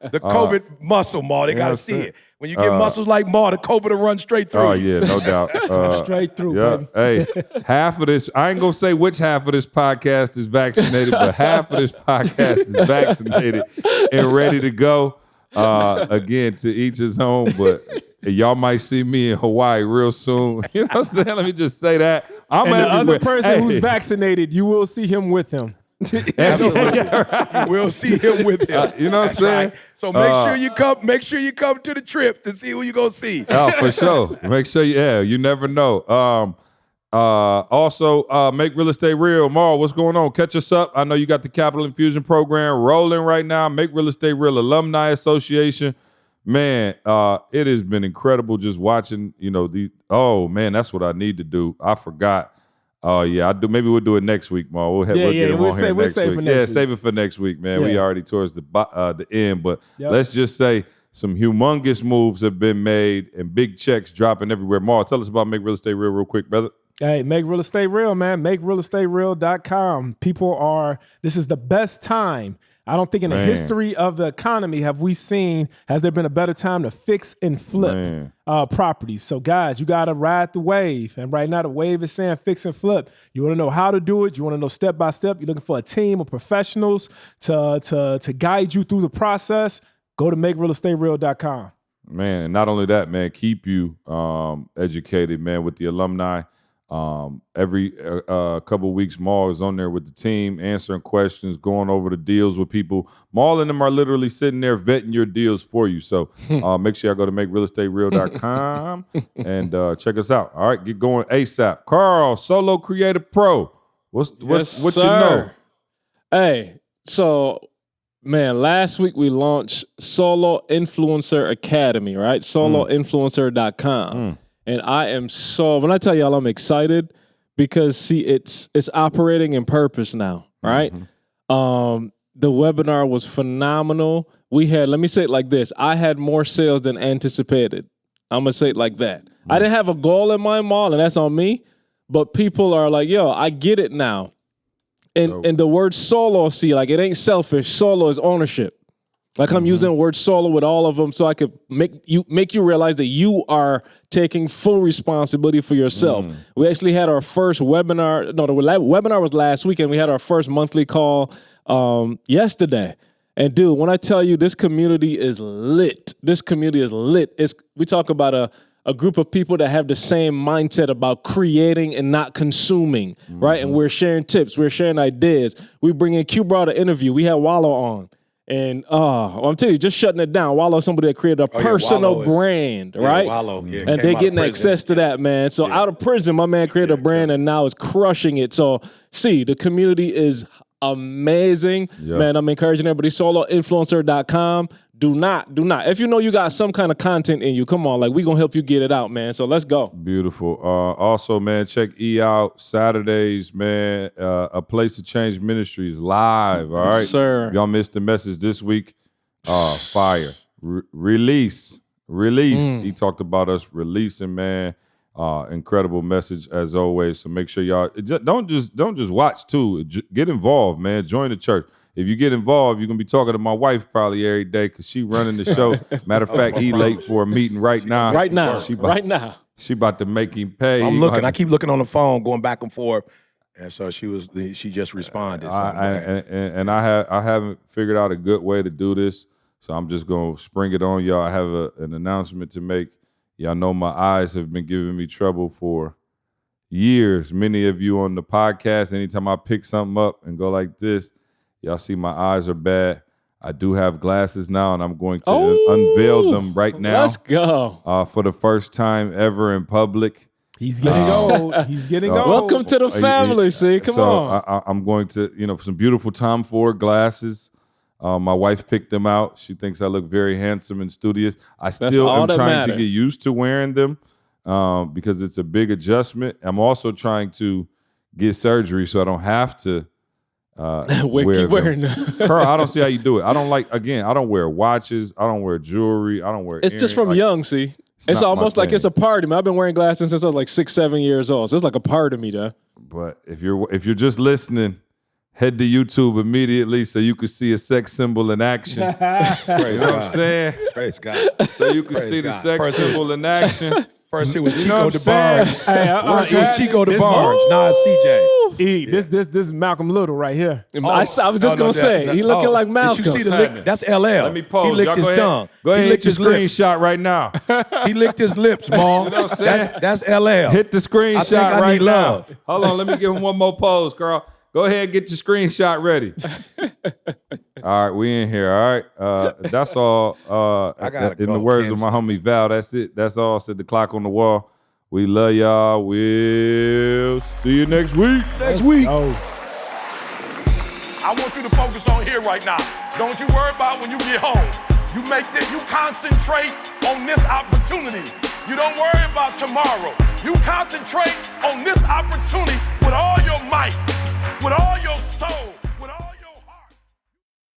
the COVID muscle, Maul. They got to see it. When you get muscles like Maul, the COVID will run straight through. Oh, yeah, no doubt. Straight through, baby. Hey, half of this, I ain't going to say which half of this podcast is vaccinated, but half of this podcast is vaccinated and ready to go. Again, to each his own, but y'all might see me in Hawaii real soon. You know what I'm saying? Let me just say that. I'm And the everywhere. other person who's vaccinated, you will see him with him. We'll see him with him. You know what I'm saying? Right. So make sure you come. Make sure you come to the trip to see who you gonna see. Oh, for sure. Make sure you never know. Also, make real estate real. Maul, what's going on? Catch us up. I know you got the Capital Infusion program rolling right now. Make Real Estate Real Alumni Association. Man, it has been incredible just watching, that's what I need to do. I forgot. Oh, yeah, I do. Maybe we'll do it next week, Maul. We'll get him on here next week. Save it for next week, man. Yeah. We already towards the end, but let's just say some humongous moves have been made and big checks dropping everywhere. Maul, tell us about Make Real Estate Real quick, brother. Hey, make real estate real, man. MakeRealEstateReal.com. This is the best time. I don't think in the history of the economy has there been a better time to fix and flip properties. So guys, you got to ride the wave. And right now the wave is saying fix and flip. You want to know how to do it. You want to know step by step. You're looking for a team of professionals to guide you through the process. Go to MakeRealEstateReal.com. Man, and not only that, man, keep you educated, man, with the alumni. Every couple of weeks, Maul is on there with the team, answering questions, going over the deals with people. Maul and them are literally sitting there vetting your deals for you. So make sure y'all go to MakeRealEstateReal.com and check us out. All right, get going ASAP. Carl, Solo Creative Pro. What you know? Hey, so man, last week we launched Solo Influencer Academy, right? SoloInfluencer.com. And I am when I tell y'all I'm excited because see, it's operating in purpose now, right? The webinar was phenomenal. Let me say it like this. I had more sales than anticipated. I'm going to say it like that. I didn't have a goal in my mall, and that's on me. But people are like, yo, I get it now. And the word solo, like it ain't selfish. Solo is ownership. Like I'm using the word solo with all of them so I could make you realize that you are taking full responsibility for yourself. We actually had our first webinar. No, the webinar was last week, and we had our first monthly call yesterday. And dude, when I tell you this community is lit, we talk about a group of people that have the same mindset about creating and not consuming, right? And we're sharing tips, we're sharing ideas. We bring in Q brought an interview. We had Wallow on. And I'm telling you, just shutting it down. Wallow, somebody that created a personal brand, right? Wallow, and they're getting access to that, man. So out of prison, my man created a brand and now is crushing it. So see, the community is amazing. Man, I'm encouraging everybody. SoloInfluencer.com. Do not. If you know you got some kind of content in you, come on, like we gonna help you get it out, man. So let's go. Beautiful. Also, man, check E out Saturdays, man. A Place to Change Ministries live. All right, sir. Y'all missed the message this week. Fire. Release. He talked about us releasing, man. Incredible message as always. So make sure y'all don't just watch too. Get involved, man. Join the church. If you get involved, you're going to be talking to my wife probably every day because she running the show. Matter of fact, he late for a meeting right now. Right now. She about to make him pay. I'm looking. I keep looking on the phone, going back and forth. And so she just responded. And I haven't figured out a good way to do this. So I'm just going to spring it on y'all. I have an announcement to make. Y'all know my eyes have been giving me trouble for years. Many of you on the podcast, anytime I pick something up and go like this, y'all see my eyes are bad. I do have glasses now, and I'm going to unveil them right now. Let's go. For the first time ever in public. He's getting old. He's getting old. Welcome to the family, see? Come on. I'm going to, some beautiful Tom Ford glasses. My wife picked them out. She thinks I look very handsome and studious. I still am trying to get used to wearing them because it's a big adjustment. I'm also trying to get surgery so I don't have to Keep wearing Carl, I don't see how you do it. I don't wear watches. I don't wear jewelry. I don't wear It's just from young, see. It's almost like it's a part of me. I've been wearing glasses since I was like 6, 7 years old. So it's like a part of me, though. But if you're just listening, head to YouTube immediately so you can see a sex symbol in action. You know what I'm saying? Praise God. So you can see the sex symbol in action. First it was You know Chico what I'm DeBarge. saying? First it was Chico DeBarge. Now it's CJ. This is Malcolm Little right here. I was just going to say, he looking like Malcolm. Did you see the lick? That's LL. Let me pause. He licked his tongue. Go ahead, He hit licked your his lips. screenshot right now. He licked his lips, Maul. You know what I'm saying? That's LL. Hit the I screenshot think I right need now. love. Hold on, let me give him one more pose, Carl. Go ahead, get your screenshot ready. All right, we in here. All right, that's all. In the words of my homie Val, that's it. That's all. Said the clock on the wall. We love y'all. We'll see you next week. I want you to focus on here right now. Don't you worry about when you get home. You concentrate on this opportunity. You don't worry about tomorrow. You concentrate on this opportunity with all your might, with all your soul.